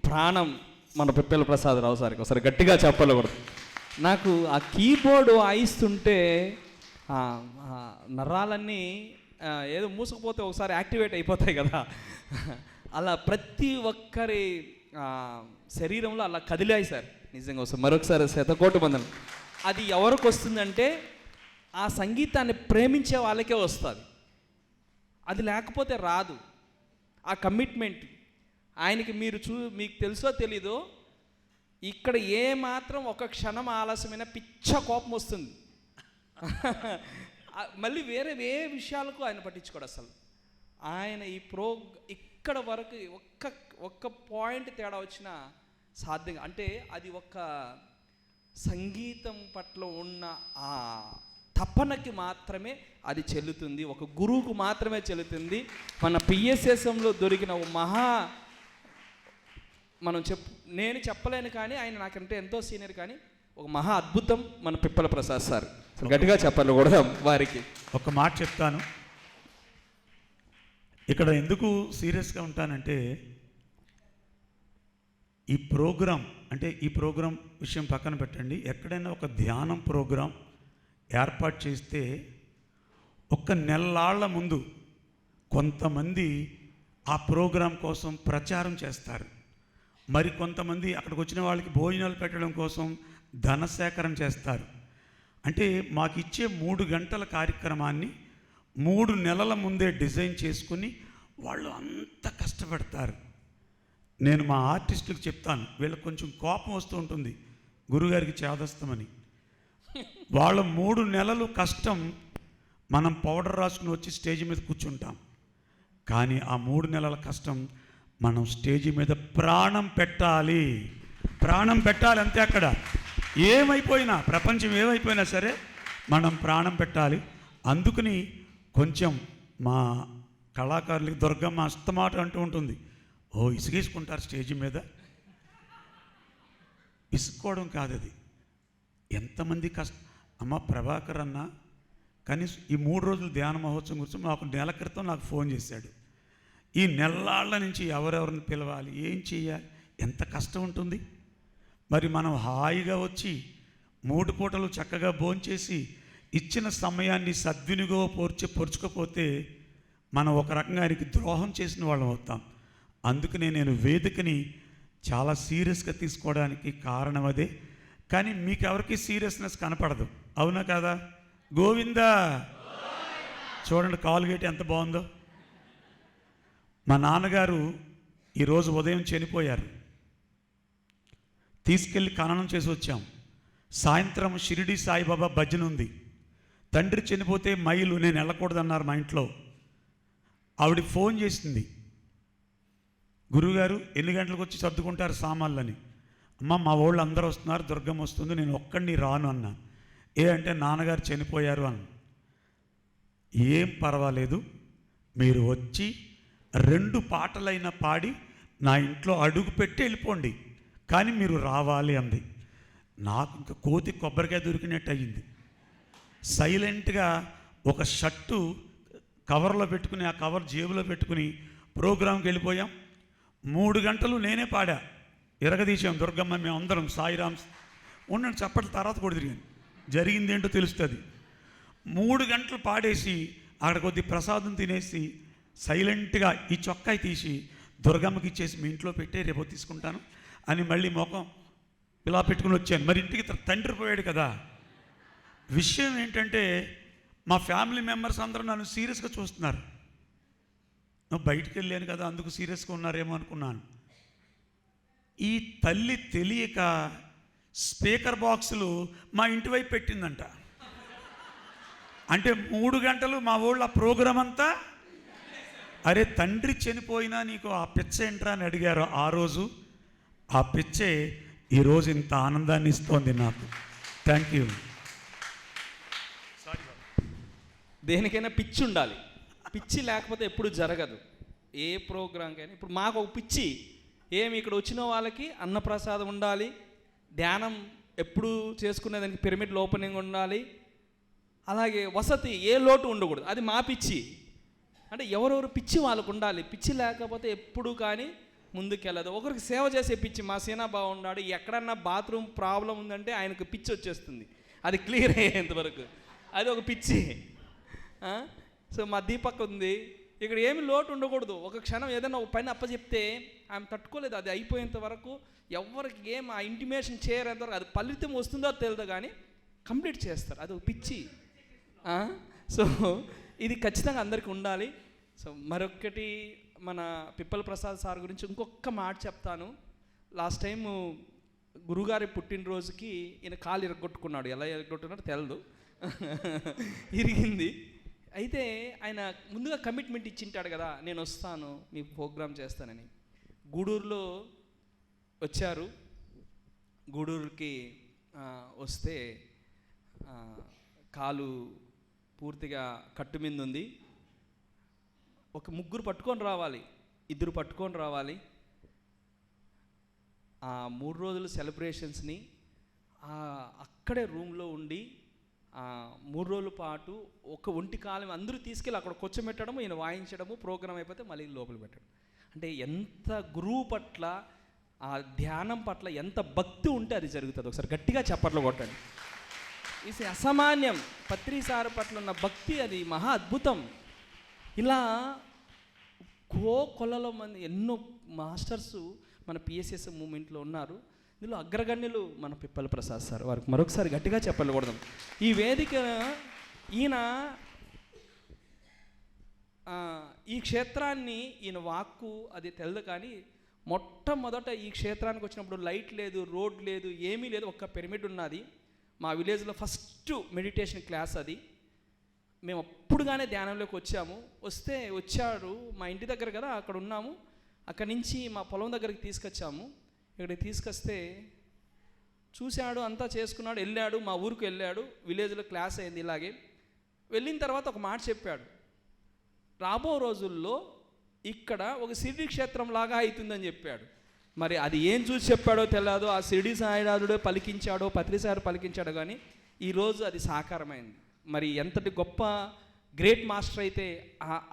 ప్రాణం మన పిప్పల ప్రసాదరావు సార్కి ఒకసారి గట్టిగా చెప్పకూడదు. నాకు ఆ కీబోర్డు వాయిస్తుంటే నరాలన్నీ ఏదో మూసుకుపోతే ఒకసారి యాక్టివేట్ అయిపోతాయి కదా, అలా ప్రతి ఒక్కరి శరీరంలో అలా కదిలాయి సార్. నిజంగా వస్తుంది. మరొకసారి శతకోటి వందనం. అది ఎవరికి వస్తుందంటే ఆ సంగీతాన్ని ప్రేమించే వాళ్ళకే వస్తుంది. అది లేకపోతే రాదు. ఆ కమిట్మెంట్ ఆయనకి మీకు తెలుసో తెలీదో, ఇక్కడ ఏ మాత్రం ఒక క్షణం ఆలస్యమైన పిచ్చ కోపం వస్తుంది. మళ్ళీ వేరే ఏ విషయాలకు ఆయన పట్టించుకోడు అసలు. ఆయన ఇక్కడ వరకు ఒక్క పాయింట్ తేడా వచ్చినా సాధ్యంగా, అంటే అది ఒక సంగీతం పట్ల ఉన్న ఆ తపనకి మాత్రమే అది చెల్లుతుంది, ఒక గురువుకు మాత్రమే చెల్లుతుంది. మన పిఎస్ఎస్ఎంలో దొరికిన నేను చెప్పలేను కానీ ఆయన నాకంటే ఎంతో సీనియర్, కానీ ఒక మహా అద్భుతం మన పిప్పల ప్రసాద్ సార్. గట్టిగా చెప్పాలి కూడా వారికి. ఒక మాట చెప్తాను. ఇక్కడ ఎందుకు సీరియస్గా ఉంటానంటే, ఈ ప్రోగ్రాం విషయం పక్కన పెట్టండి. ఎక్కడైనా ఒక ధ్యానం ప్రోగ్రాం ఏర్పాటు చేస్తే ఒక నెల్లాళ్ల ముందు కొంతమంది ఆ ప్రోగ్రాం కోసం ప్రచారం చేస్తారు. మరి కొంతమంది అక్కడికి వచ్చిన వాళ్ళకి భోజనాలు పెట్టడం కోసం ధన సేకరణ చేస్తారు. అంటే మాకు ఇచ్చే 3 గంటల కార్యక్రమాన్ని 3 నెలల ముందే డిజైన్ చేసుకుని వాళ్ళు అంత కష్టపడతారు. నేను మా ఆర్టిస్టులకు చెప్తాను, వీళ్ళకి కొంచెం కోపం వస్తూ ఉంటుంది గురుగారికి చేదస్తమని. వాళ్ళ 3 నెలలు కష్టం మనం పౌడర్ రాసుకుని వచ్చి స్టేజ్ మీద కూర్చుంటాం. కానీ ఆ 3 నెలల కష్టం మనం స్టేజ్ మీద ప్రాణం పెట్టాలి అంతే. అక్కడ ఏమైపోయినా, ప్రపంచం ఏమైపోయినా సరే మనం ప్రాణం పెట్టాలి. అందుకని కొంచెం మా కళాకారులకి దుర్గమ్మ అస్తమాట అంటూ ఉంటుంది, ఇసుగేసుకుంటారు స్టేజ్ మీద. ఇసుకోవడం కాదు అది. ఎంతమంది అమ్మ ప్రభాకర్ అన్న కనీసం ఈ 3 రోజులు ధ్యాన మహోత్సవం గురించి నాకు నెల క్రితం నాకు ఫోన్ చేశాడు. ఈ నెల్లాళ్ళ నుంచి ఎవరెవరిని పిలవాలి, ఏం చేయాలి, ఎంత కష్టం ఉంటుంది. మరి మనం హాయిగా వచ్చి 3 పూటలు చక్కగా భోంచేసి ఇచ్చిన సమయాన్ని పొరుచుకోపోతే మనం ఒక రకంగా ఆయనకి ద్రోహం చేసిన వాళ్ళం అవుతాం. అందుకనే నేను వేదికని చాలా సీరియస్గా తీసుకోవడానికి కారణం అదే. కానీ మీకు ఎవరికి సీరియస్నెస్ కనపడదు, అవునా కదా? గోవిందా. చూడండి కాల్గేట్ ఎంత బాగుందో. మా నాన్నగారు ఈరోజు ఉదయం చనిపోయారు. తీసుకెళ్ళి ఖననం చేసి వచ్చాం. సాయంత్రం షిరిడి సాయిబాబా భజన ఉంది. తండ్రి చనిపోతే మైలు నేను వెళ్ళకూడదన్నారు మా ఇంట్లో. ఆవిడ ఫోన్ చేసింది, గురువుగారు ఎన్ని గంటలకు వచ్చి సర్దుకుంటారు సామాన్లని. అమ్మ మా వాళ్ళు అందరూ వస్తున్నారు, దుర్గమ్మ వస్తుంది, నేను ఒక్కడిని రాను అన్నా. అంటే నాన్నగారు చనిపోయారు అన్న. ఏం పర్వాలేదు, మీరు వచ్చి 2 పాటలైనా పాడి నా ఇంట్లో అడుగు పెట్టి వెళ్ళిపోండి, కానీ మీరు రావాలి అంది. నాకు ఇంకా కోతి కొబ్బరికాయ దొరికినట్టు అయ్యింది. సైలెంట్గా ఒక షర్టు కవర్లో పెట్టుకుని, ఆ కవర్ జేబులో పెట్టుకుని ప్రోగ్రాంకి వెళ్ళిపోయాం. 3 గంటలు నేనే పాడా, ఎరగదీశాం దుర్గమ్మ, మేము అందరం సాయిరామ్ ఉండండి చప్పట్ల తర్వాత కూడా తిరిగాను. జరిగింది ఏంటో తెలుస్తుంది. 3 గంటలు పాడేసి అక్కడ కొద్ది ప్రసాదం తినేసి సైలెంట్గా ఈ చొక్కాయి తీసి దుర్గమ్మకి ఇచ్చేసి మీ ఇంట్లో పెట్టే రేపు తీసుకుంటాను అని మళ్ళీ ముఖం ఇలా పెట్టుకుని వచ్చాను. మరి ఇంటికి తండ్రి పోయాడు కదా. విషయం ఏంటంటే మా ఫ్యామిలీ మెంబర్స్ అందరూ నన్ను సీరియస్గా చూస్తున్నారు. నువ్వు బయటికి వెళ్ళాను కదా అందుకు సీరియస్గా ఉన్నారేమో అనుకున్నాను. ఈ తల్లి తెలియక స్పీకర్ బాక్సులు మా ఇంటి వైపు పెట్టిందంట. అంటే 3 గంటలు మా ఊళ్ళో ఆ ప్రోగ్రాం అంతా, అరే తండ్రి చనిపోయినా నీకు ఆ పిచ్చ ఏంట్రా అని అడిగారు ఆ రోజు. ఆ పిచ్చే ఈరోజు ఇంత ఆనందాన్ని ఇస్తోంది నాకు. Thank you. దేనికైనా పిచ్చి ఉండాలి. పిచ్చి లేకపోతే ఎప్పుడు జరగదు ఏ ప్రోగ్రాంకైనా. ఇప్పుడు మాకు ఒక పిచ్చి ఏమి, ఇక్కడ వచ్చిన వాళ్ళకి అన్నప్రసాదం ఉండాలి, ధ్యానం ఎప్పుడు చేసుకునేదానికి పిరమిడ్ ఓపెనింగ్ ఉండాలి, అలాగే వసతి ఏ లోటు ఉండకూడదు. అది మా పిచ్చి. అంటే ఎవరెవరు పిచ్చి వాళ్ళకు ఉండాలి. పిచ్చి లేకపోతే ఎప్పుడు కానీ ముందుకెళ్ళదు. ఒకరికి సేవ చేసే పిచ్చి. మా సీనా బాగున్నాడు, ఎక్కడన్నా బాత్రూమ్ ప్రాబ్లం ఉందంటే ఆయనకు పిచ్చి వచ్చేస్తుంది, అది క్లియర్ అయ్యేంతవరకు. అది ఒక పిచ్చి. సో మా దీపక్ ఉంది, ఇక్కడ ఏమి లోటు ఉండకూడదు. ఒక క్షణం ఏదైనా ఒక పని అప్పచెప్తే ఆమె తట్టుకోలేదు, అది అయిపోయేంత వరకు ఎవరికి ఏం ఆ ఇంటిమేషన్ చేయరేంతవరకు అది ఫలితం వస్తుందో తెలియదు కానీ కంప్లీట్ చేస్తారు. అది ఒక పిచ్చి. సో ఇది ఖచ్చితంగా అందరికీ ఉండాలి. సో మరొకటి, మన పిప్పల ప్రసాద్ సార్ గురించి ఇంకొక మాట చెప్తాను. లాస్ట్ టైము గురుగారి పుట్టినరోజుకి ఈయన కాలు ఇరగొట్టుకున్నాడు. ఎలా ఇరగొట్టుకున్నాడో తెలదు, ఇరిగింది. అయితే ఆయన ముందుగా కమిట్మెంట్ ఇచ్చింటాడు కదా, నేను వస్తాను మీకు ప్రోగ్రామ్ చేస్తానని. గూడూరులో వచ్చారు. గూడూరుకి వస్తే కాలు పూర్తిగా కట్టు మీద ఉంది. ఒక 3 పట్టుకొని రావాలి, 2 పట్టుకొని రావాలి. ఆ 3 రోజుల సెలబ్రేషన్స్ని అక్కడే రూమ్లో ఉండి 3 రోజుల పాటు ఒక ఒంటి కాలం అందరూ తీసుకెళ్ళి అక్కడ కూర్చోబెట్టడము, ఈయన వాయించడము, ప్రోగ్రాం అయిపోతే మళ్ళీ లోపల పెట్టడం. అంటే ఎంత గురువు పట్ల, ఆ ధ్యానం పట్ల ఎంత భక్తి ఉంటే అది జరుగుతుంది. ఒకసారి గట్టిగా చప్పట్లు కొట్టండి. ఇది అసామాన్యం. పత్రి సార్ పట్ల ఉన్న భక్తి అది మహా అద్భుతం. ఇలా కొలలో మంది ఎన్నో మాస్టర్సు మన పిఎస్ఎస్ మూమెంట్లో ఉన్నారు. ఇందులో అగ్రగణ్యులు మన పిప్పల ప్రసాద్ సార్. వారికి మరొకసారి గట్టిగా చెప్పకూడదు. ఈ వేదిక ఈయన ఈ క్షేత్రాన్ని, ఈయన వాక్కు అది తెలదు కానీ మొట్టమొదట ఈ క్షేత్రానికి వచ్చినప్పుడు లైట్ లేదు, రోడ్ లేదు, ఏమీ లేదు, ఒక్క పిరమిడ్ ఉన్నది. మా విలేజ్లో ఫస్ట్ మెడిటేషన్ క్లాస్ అది. మేము అప్పుడుగానే ధ్యానంలోకి వచ్చాడు మా ఇంటి దగ్గర కదా, అక్కడ ఉన్నాము. అక్కడి నుంచి మా పొలం దగ్గరికి తీసుకొచ్చాము. ఇక్కడికి తీసుకొస్తే చూశాడు, అంతా చేసుకున్నాడు, వెళ్ళాడు, మా ఊరికి వెళ్ళాడు. విలేజ్లో క్లాస్ అయింది. ఇలాగే వెళ్ళిన తర్వాత ఒక మాట చెప్పాడు, రాబో రోజుల్లో ఇక్కడ ఒక షిరిడి క్షేత్రం లాగా అవుతుందని చెప్పాడు. మరి అది ఏం చూసి చెప్పాడో తెలియదు. ఆ షిరిడి సాయినాథుడే పలికించాడో, పత్రిసారి పలికించాడో కానీ ఈరోజు అది సాకారమైంది. మరి ఎంతటి గొప్ప గ్రేట్ మాస్టర్ అయితే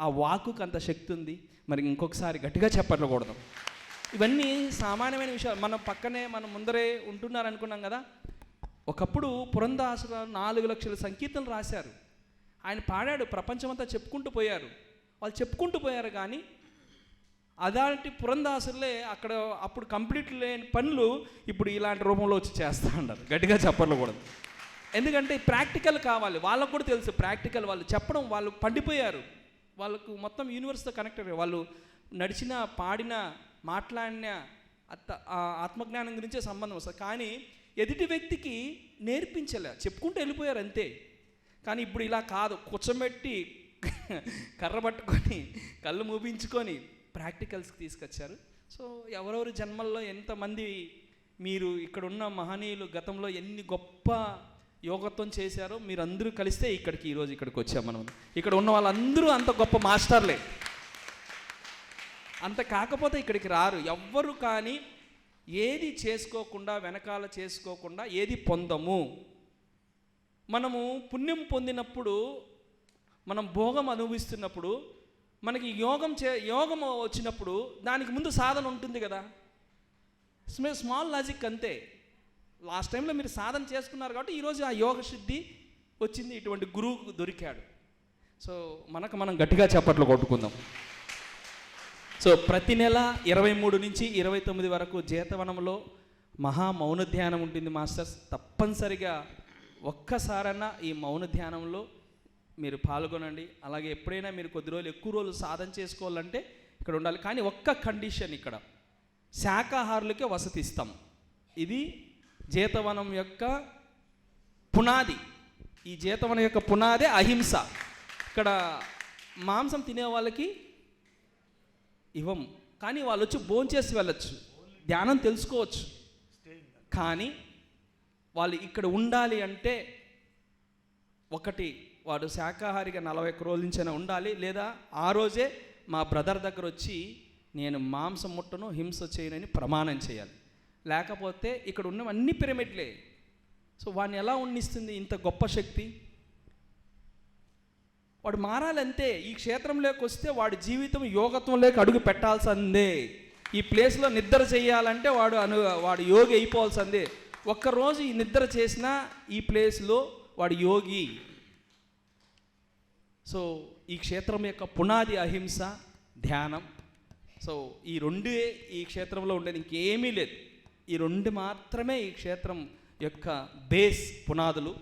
ఆ వాకుకు అంత శక్తి ఉంది. మరి ఇంకొకసారి గట్టిగా చెప్పకూడదు. ఇవన్నీ సామాన్యమైన విషయాలు. మన పక్కనే, మన ముందరే ఉంటున్నారు అనుకున్నాం కదా. ఒకప్పుడు పురందాసురావు 4 లక్షల సంకీర్తనలు రాశారు. ఆయన పాడాడు, ప్రపంచమంతా చెప్పుకుంటూ పోయారు. వాళ్ళు చెప్పుకుంటూ పోయారు కానీ అలాంటి పురందాసులే అక్కడ అప్పుడు కంప్లీట్ లేని పనులు ఇప్పుడు ఇలాంటి రూపంలో వచ్చి చేస్తూ ఉంటారు. గట్టిగా చెప్పకూడదు. ఎందుకంటే ప్రాక్టికల్ కావాలి. వాళ్ళకు కూడా తెలుసు ప్రాక్టికల్. వాళ్ళు చెప్పడం, వాళ్ళు పండిపోయారు. వాళ్ళకు మొత్తం యూనివర్స్తో కనెక్ట్ అయ్యారు. వాళ్ళు నడిచిన, పాడిన, మాట్లాడిన ఆత్మజ్ఞానం గురించే సంబంధం వస్తుంది. కానీ ఎదుటి వ్యక్తికి నేర్పించలే, చెప్పుకుంటూ వెళ్ళిపోయారు అంతే. కానీ ఇప్పుడు ఇలా కాదు, కూర్చోబెట్టి కర్ర పట్టుకొని కళ్ళు మూపించుకొని ప్రాక్టికల్స్కి తీసుకొచ్చారు. సో ఎవరెవరి జన్మల్లో ఎంతమంది మీరు ఇక్కడ ఉన్న మహనీయులు గతంలో ఎన్ని గొప్ప యోగత్వం చేశారో మీరందరూ కలిస్తే ఈరోజు ఇక్కడికి వచ్చాం మనం. ఇక్కడ ఉన్న వాళ్ళందరూ అంత గొప్ప మాస్టర్లే. అంత కాకపోతే ఇక్కడికి రారు ఎవ్వరు. కానీ ఏది చేసుకోకుండా, వెనకాల చేసుకోకుండా ఏది పొందము. మనము పుణ్యం పొందినప్పుడు, మనం భోగం అనుభవిస్తున్నప్పుడు, మనకి యోగం వచ్చినప్పుడు దానికి ముందు సాధన ఉంటుంది కదా. స్మాల్ లాజిక్ అంతే. లాస్ట్ టైంలో మీరు సాధన చేసుకున్నారు కాబట్టి ఈరోజు ఆ యోగ సిద్ధి వచ్చింది, ఇటువంటి గురువు దొరికాడు. సో మనం గట్టిగా చప్పట్లు కొట్టుకుందాం. సో ప్రతి నెల 23 నుంచి 29 వరకు జీతవనంలో మహా మౌన ధ్యానం ఉంటుంది మాస్టర్స్. తప్పనిసరిగా ఒక్కసారన్నా ఈ మౌన ధ్యానంలో మీరు పాల్గొనండి. అలాగే ఎప్పుడైనా మీరు కొద్ది రోజులు, ఎక్కువ రోజులు సాధన చేసుకోవాలంటే ఇక్కడ ఉండాలి. కానీ ఒక్క కండిషన్, ఇక్కడ శాకాహారులకే వసతి ఇస్తాం. ఇది జీతవనం యొక్క పునాది. ఈ జీతవనం యొక్క పునాదే అహింస. ఇక్కడ మాంసం తినే వాళ్ళకి ఇవ్వము, కానీ వాళ్ళు వచ్చి భోంచేసి వెళ్ళచ్చు, ధ్యానం తెలుసుకోవచ్చు. కానీ వాళ్ళు ఇక్కడ ఉండాలి అంటే ఒకటి వాడు శాకాహారిగా 41 రోజుల నుంచైనా ఉండాలి, లేదా ఆ రోజే మా బ్రదర్ దగ్గర వచ్చి నేను మాంసం ముట్టను, హింస చేయనని ప్రమాణం చేయాలి. లేకపోతే ఇక్కడ ఉన్నవన్నీ పిరమిడ్లే. సో వాడిని ఎలా ఉండిస్తుంది ఇంత గొప్ప శక్తి? వాడు మారాలంతే. ఈ క్షేత్రంలోకి వస్తే వాడి జీవితం యోగత్వంలోకి అడుగు పెట్టాల్సిందే. ఈ ప్లేస్లో నిద్ర చేయాలంటే వాడు యోగి అయిపోవాల్సిందే. ఒక్కరోజు ఈ నిద్ర చేసినా ఈ ప్లేస్లో వాడు యోగి. సో ఈ క్షేత్రం యొక్క పునాది అహింస, ధ్యానం. సో ఈ రెండే ఈ క్షేత్రంలో ఉండేది, ఇంకేమీ లేదు. ఈ రెండు మాత్రమే ఈ క్షేత్రం యొక్క బేస్, పునాదులు.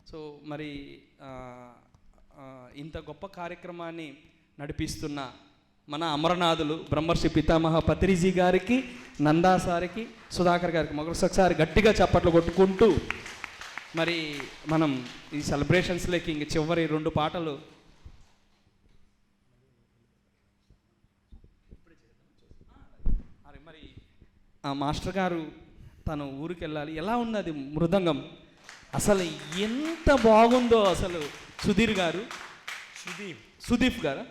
సో మరి ఇంత గొప్ప కార్యక్రమాన్ని నడిపిస్తున్న మన అమరనాథులు బ్రహ్మర్షి పితామహ పత్రిజీ గారికి, నందా సారికి, సుధాకర్ గారికి మరొకసారి గట్టిగా చప్పట్లు కొట్టుకుంటూ మరి మనం ఈ సెలబ్రేషన్స్లోకి ఇంక చివరి 2 పాటలు మరి ఆ మాస్టర్ గారు తను ఊరికి వెళ్ళాలి. ఎలా ఉన్నది మృదంగం? అసలు ఎంత బాగుందో అసలు. సుదీప్ గారు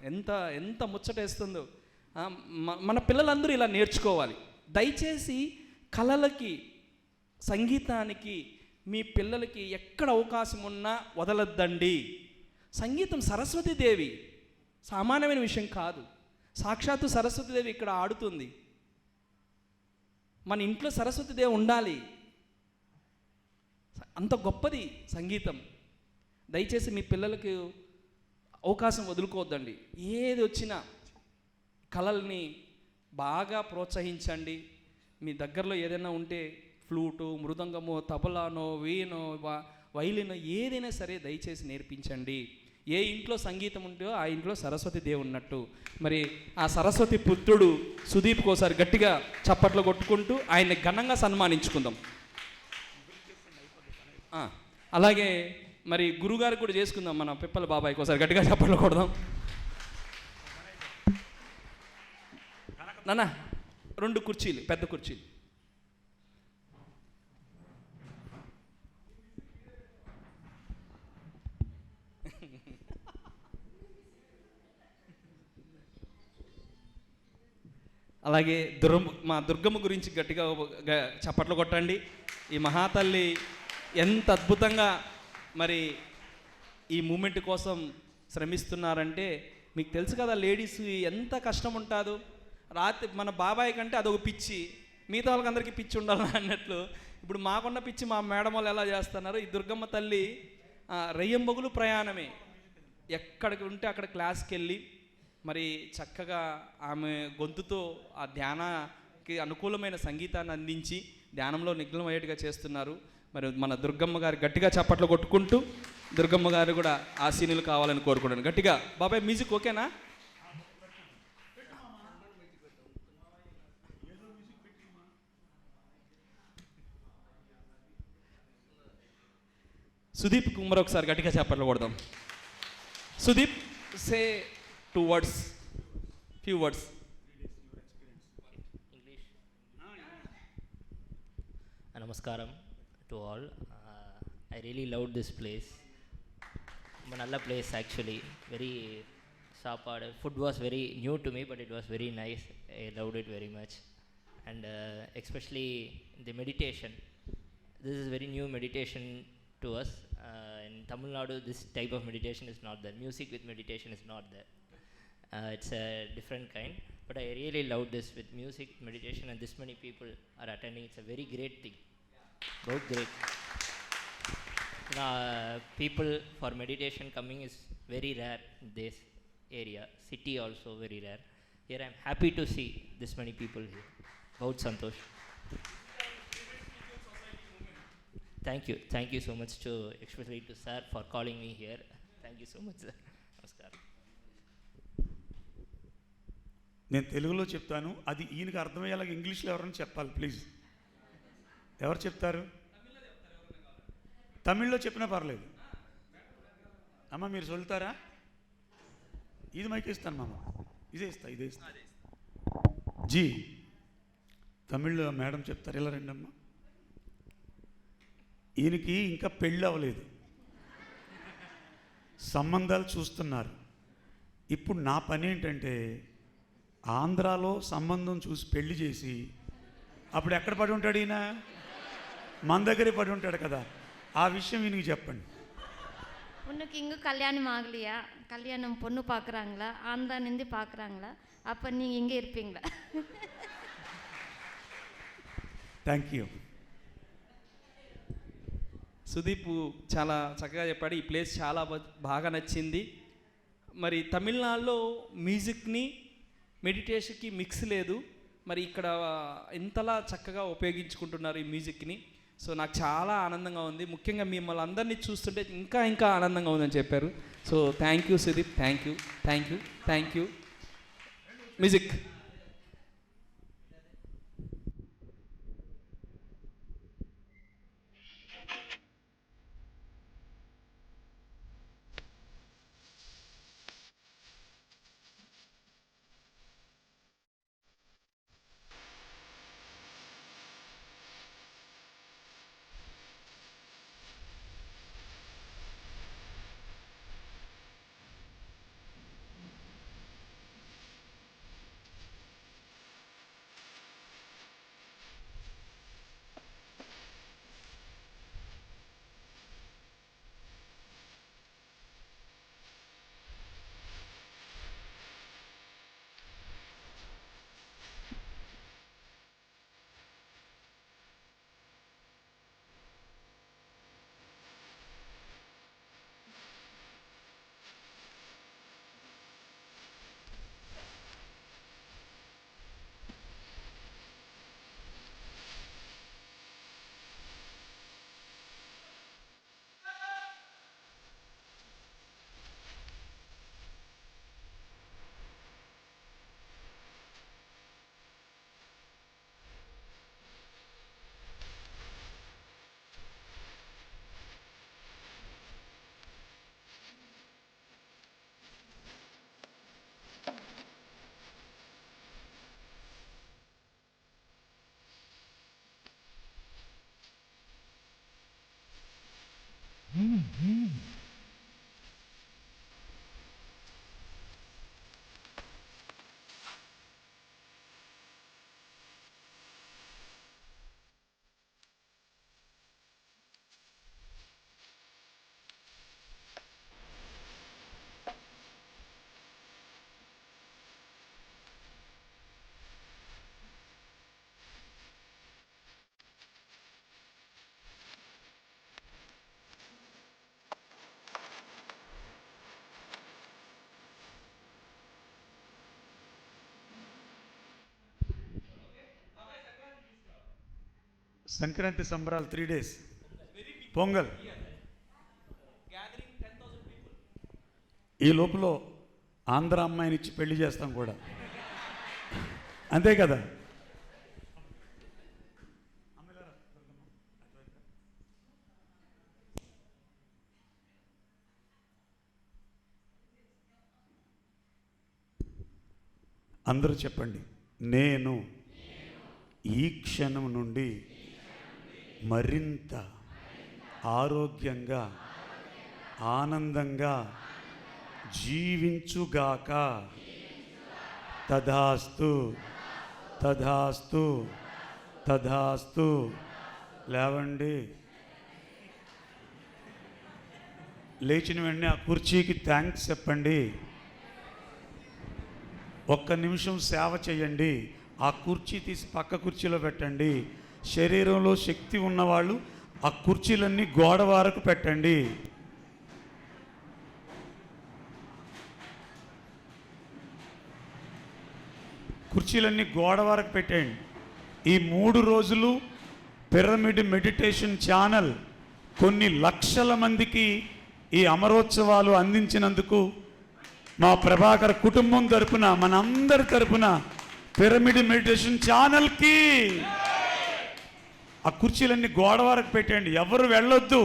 ఎంత ఎంత ముచ్చటేస్తుందో. మన పిల్లలందరూ ఇలా నేర్చుకోవాలి. దయచేసి కళలకి, సంగీతానికి మీ పిల్లలకి ఎక్కడ అవకాశం ఉన్నా వదలొద్దండి. సంగీతం సరస్వతీదేవి, సామాన్యమైన విషయం కాదు. సాక్షాత్తు సరస్వతీదేవి ఇక్కడ ఆడుతుంది. మన ఇంట్లో సరస్వతీదేవి ఉండాలి. అంత గొప్పది సంగీతం. దయచేసి మీ పిల్లలకి అవకాశం వదులుకోవద్దండి. ఏది వచ్చినా కళల్ని బాగా ప్రోత్సహించండి. మీ దగ్గరలో ఏదైనా ఉంటే ఫ్లూటు, మృదంగమో, తబలానో, వీణో, వైలినో ఏదైనా సరే దయచేసి నేర్పించండి. ఏ ఇంట్లో సంగీతం ఉంటో ఆ ఇంట్లో సరస్వతి దేవి ఉన్నట్టు. మరి ఆ సరస్వతి పుత్రుడు సుదీప్కి ఒకసారి గట్టిగా చప్పట్లు కొట్టుకుంటూ ఆయన్ని ఘనంగా సన్మానించుకుందాం. అలాగే మరి గురుగారికి కూడా చేసుకుందాం. మన పిప్పల బాబాయ్కి ఒకసారి గట్టిగా చప్పట్లు కొడదాం. నాన్న 2 కుర్చీలు, పెద్ద కుర్చీలు. అలాగే మా దుర్గమ్మ గురించి గట్టిగా చప్పట్లు కొట్టండి. ఈ మహాతల్లి ఎంత అద్భుతంగా మరి ఈ మూమెంట్ కోసం శ్రమిస్తున్నారంటే మీకు తెలుసు కదా, లేడీస్ ఎంత కష్టం ఉంటుందో. రాత్రి మన బాబాయ్ కంటే అదొక పిచ్చి, మిగతా వాళ్ళకందరికీ పిచ్చి ఉండాలి అన్నట్లు ఇప్పుడు మాకున్న పిచ్చి మా మేడం వాళ్ళు ఎలా చేస్తున్నారు. ఈ దుర్గమ్మ తల్లి రెయ్యంబగులు ప్రయాణమే. ఎక్కడికి ఉంటే అక్కడ క్లాస్కి వెళ్ళి మరి చక్కగా ఆమె గొంతుతో ఆ ధ్యానానికి అనుకూలమైన సంగీతాన్ని అందించి ధ్యానంలో నిగ్నమయ్యేట్టుగా చేస్తున్నారు. మరి మన దుర్గమ్మ గారు గట్టిగా చప్పట్లు కొట్టుకుంటూ దుర్గమ్మ గారు కూడా ఆశీనులు కావాలని కోరుకున్నాను. గట్టిగా బాబాయ్ మ్యూజిక్ ఓకేనా? సుదీప్ మరొకసారి గట్టిగా చప్పట్లు కొడదాం. సుదీప్, సే 2 words, few words. English. Namaskaram to all. I really loved this place. Manalla place actually. Very sapad. Food was very new to me, but it was very nice. I loved it very much. And especially the meditation. This is very new meditation to us. In Tamil Nadu, this type of meditation is not there. Music with meditation is not there. It's a different kind, but I really love this with music, meditation, and this many people are attending. It's a very great thing. Both great. People for meditation coming is very rare in this area. City also very rare. Here I'm happy to see this many people here. Both Santosh. Thank you so much to, especially to sir for calling me here. Thank you so much, sir. Namaskar. నేను తెలుగులో చెప్తాను, అది ఈయనకి అర్థమయ్యేలాగా ఇంగ్లీష్లో ఎవరైనా చెప్పాలి ప్లీజ్. ఎవరు చెప్తారు? తమిళ్లో చెప్పినా పర్లేదు. అమ్మ మీరు చదువుతారా? ఇది మైక్ ఇస్తాను మామ, ఇదే ఇస్తా. జీ తమిళ్లో మేడం చెప్తారు, ఇలా రండమ్మ. ఈయనకి ఇంకా పెళ్ళి అవ్వలేదు, సంబంధాలు చూస్తున్నారు. ఇప్పుడు నా పని ఏంటంటే ఆంధ్రాలో సంబంధం చూసి పెళ్లి చేసి అప్పుడు ఎక్కడ పడి ఉంటాడు ఈయన? మన దగ్గరే పడి ఉంటాడు కదా. ఆ విషయం ఈయనకి చెప్పండి. பொண்ணுக்கு இங்கே கல்யாணம் ஆகலையா, கல்யாணம் பொண்ணு பார்க்குறாங்களா, ஆந்திராலேருந்து பார்க்குறாங்களா, அப்போ நீங்கள் இங்கே இருப்பீங்களா? Thank you. సుదీప్ చాలా చక్కగా చెప్పాడు. ఈ ప్లేస్ చాలా బాగా నచ్చింది. మరి తమిళనాడులో మ్యూజిక్ని మెడిటేషన్కి మిక్స్ లేదు, మరి ఇక్కడ ఎంతలా చక్కగా ఉపయోగించుకుంటున్నారు ఈ మ్యూజిక్ని. సో నాకు చాలా ఆనందంగా ఉంది. ముఖ్యంగా మిమ్మల్ని అందరినీ చూస్తుంటే ఇంకా ఇంకా ఆనందంగా ఉందని చెప్పారు. So thank you Sudeep, thank you. Music. Sankranti సంబరాలు 3 days, పొంగల్. ఈ లోపల ఆంధ్ర అమ్మాయిని ఇచ్చి పెళ్లి చేస్తాం కూడా, అంతే కదా. అందరూ చెప్పండి, నేను ఈ క్షణం నుండి మరింత ఆరోగ్యంగా ఆనందంగా జీవించుగాక. తథాస్తు తథాస్తు తథాస్తు. లేవండి. లేచిన వెంటనే ఆ కుర్చీకి థ్యాంక్స్ చెప్పండి. ఒక్క నిమిషం సేవ చేయండి. ఆ కుర్చీ తీసి పక్క కుర్చీలో పెట్టండి. శరీరంలో శక్తి ఉన్నవాళ్ళు ఆ కుర్చీలన్నీ గోడ వరకు పెట్టండి. కుర్చీలన్నీ గోడ వరకు పెట్టండి. ఈ 3 రోజులు పిరమిడ్ మెడిటేషన్ ఛానల్ కొన్ని లక్షల మందికి ఈ అమరోత్సవాలు అందించినందుకు మా ప్రభాకర్ కుటుంబం తరపున, మనందరి తరపున పిరమిడ్ మెడిటేషన్ ఛానల్కి ఆ కుర్చీలన్నీ గోడ వరకు పెట్టండి. ఎవరు వెళ్ళొద్దు.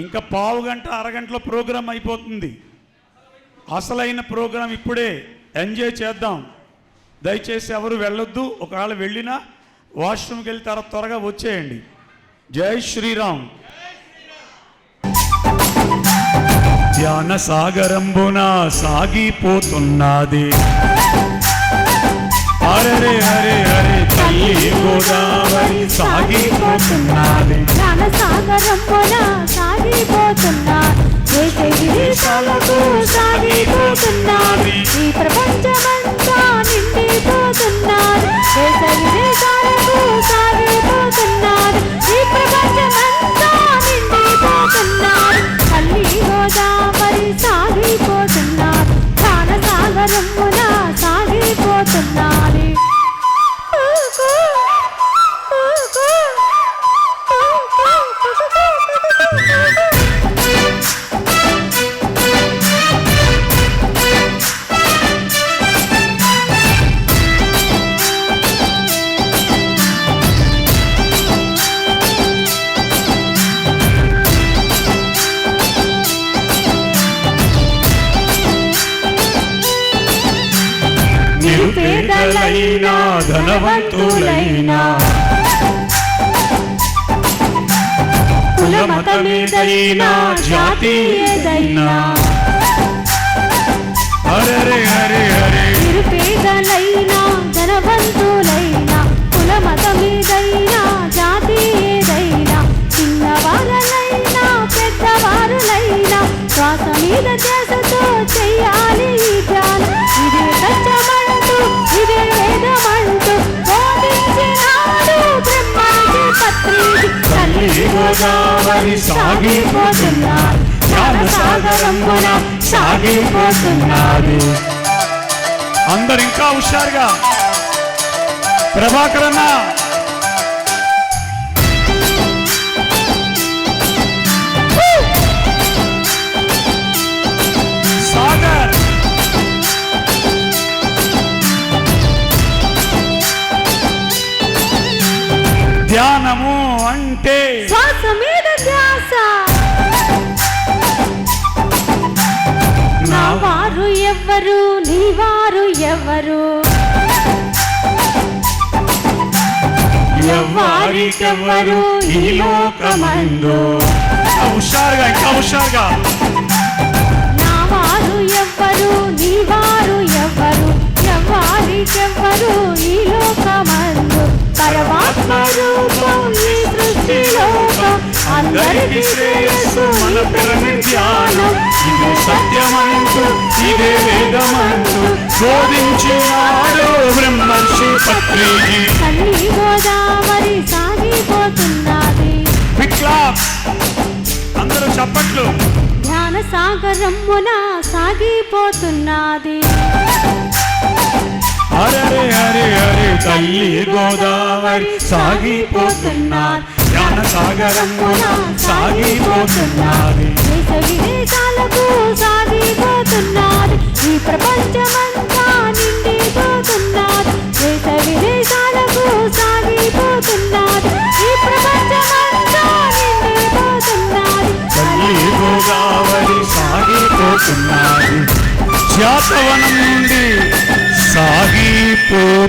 ఇంకా పావు గంట అరగంటలో ప్రోగ్రాం అయిపోతుంది. అసలైన ప్రోగ్రాం ఇప్పుడే. ఎంజాయ్ చేద్దాం. దయచేసి ఎవరు వెళ్ళొద్దు. ఒకవేళ వెళ్ళినా వాష్రూమ్కి వెళ్ళి తర్వాత త్వరగా వచ్చేయండి. జై శ్రీరామ్. ధ్యాన సాగరంబున సాగిపోతున్నది. హరే హరే హరే తల్లి గోదావరి సాగిపోతున్నది. ధ్యాన సాగరంబున సాగిపోతున్నది. దేశ విదేశాలకు సాగిపోతున్నది. ఈ ప్రపంచమంతా నిండిపోతున్నది. దేశ విదేశాలకు సాగిపోతున్నది. ఈ ప్రపంచమంతా నిండిపోతున్నది. తల్లి గోదావరి సాగిపోతున్నది. ధ్యాన సాగరంబున సాగిపోతున్నది. నిరుపేదలైనా ధనవంతులైనా కులమతమేదైనా జాతి ఏదైనా హరే హరే హరే నిరుపేదలైనా ధనవంతులైనా కులమతమేదైనా జాతి ఏదైనా చిన్నవారలైనా పెద్దవారులైనా శ్వాస మీద ధ్యాసతో చెయ్యాలి ఈ ధ్యానం. ఇదే సత్యమంటూ ఇదే వేదమంటూ బోధించినాడు బ్రహ్మర్షి పత్రిజీ. తల్లి గోదావరి సాగిపోతున్నది. ధ్యాన సాగరంబున సాగిపోతున్నది. అందరు ఇంకా హుషారుగా. ప్రభాకర్ అన్న సాగర్ ధ్యానము అంటే శ్వాస మీద ధ్యాస. నా వారు ఎవ్వరు నీ వారు ఎవరు ఎవ్వరికెవ్వరు ఈ లోకమందు. హుషారుగా ఇంకా హుషారుగా. నా వారు ఎవ్వరు నీ వారు ఎవరు ఎవ్వరికెవ్వరు ఈ లోకమందు. పరమాత్మ రూపం ఈ సృష్టిలోకం అందరికీ శ్రేయస్సు మన పిరమిడ్ ధ్యానం. ఇదే సత్యమంటూ ఇదే వేదమంటూ బోధించినాడు బ్రహ్మర్షి పత్రిజీ. తల్లి గోదావరి సాగిపోతున్నది. Big claps. అందరూ చప్పట్లు. ధ్యాన సాగరమున సాగిపోతున్నది. హరే హరే హరే తల్లి గోదావరి సాగిపోతున్నది. జ్ఞాన సాగరమున సాగిపోతున్నది. దేశ విదేశాలకు సాగిపోతున్నది. ఈ ప్రపంచమంతా నిండిపోతున్నది. దేశ విదేశాలకు సాగిపోతున్నది. ఈ ప్రపంచమంతా నిండిపోతున్నది. తల్లి గోదావరి సాగిపోతున్నది. శాతవనం నుండి సాగిపోతున్నది.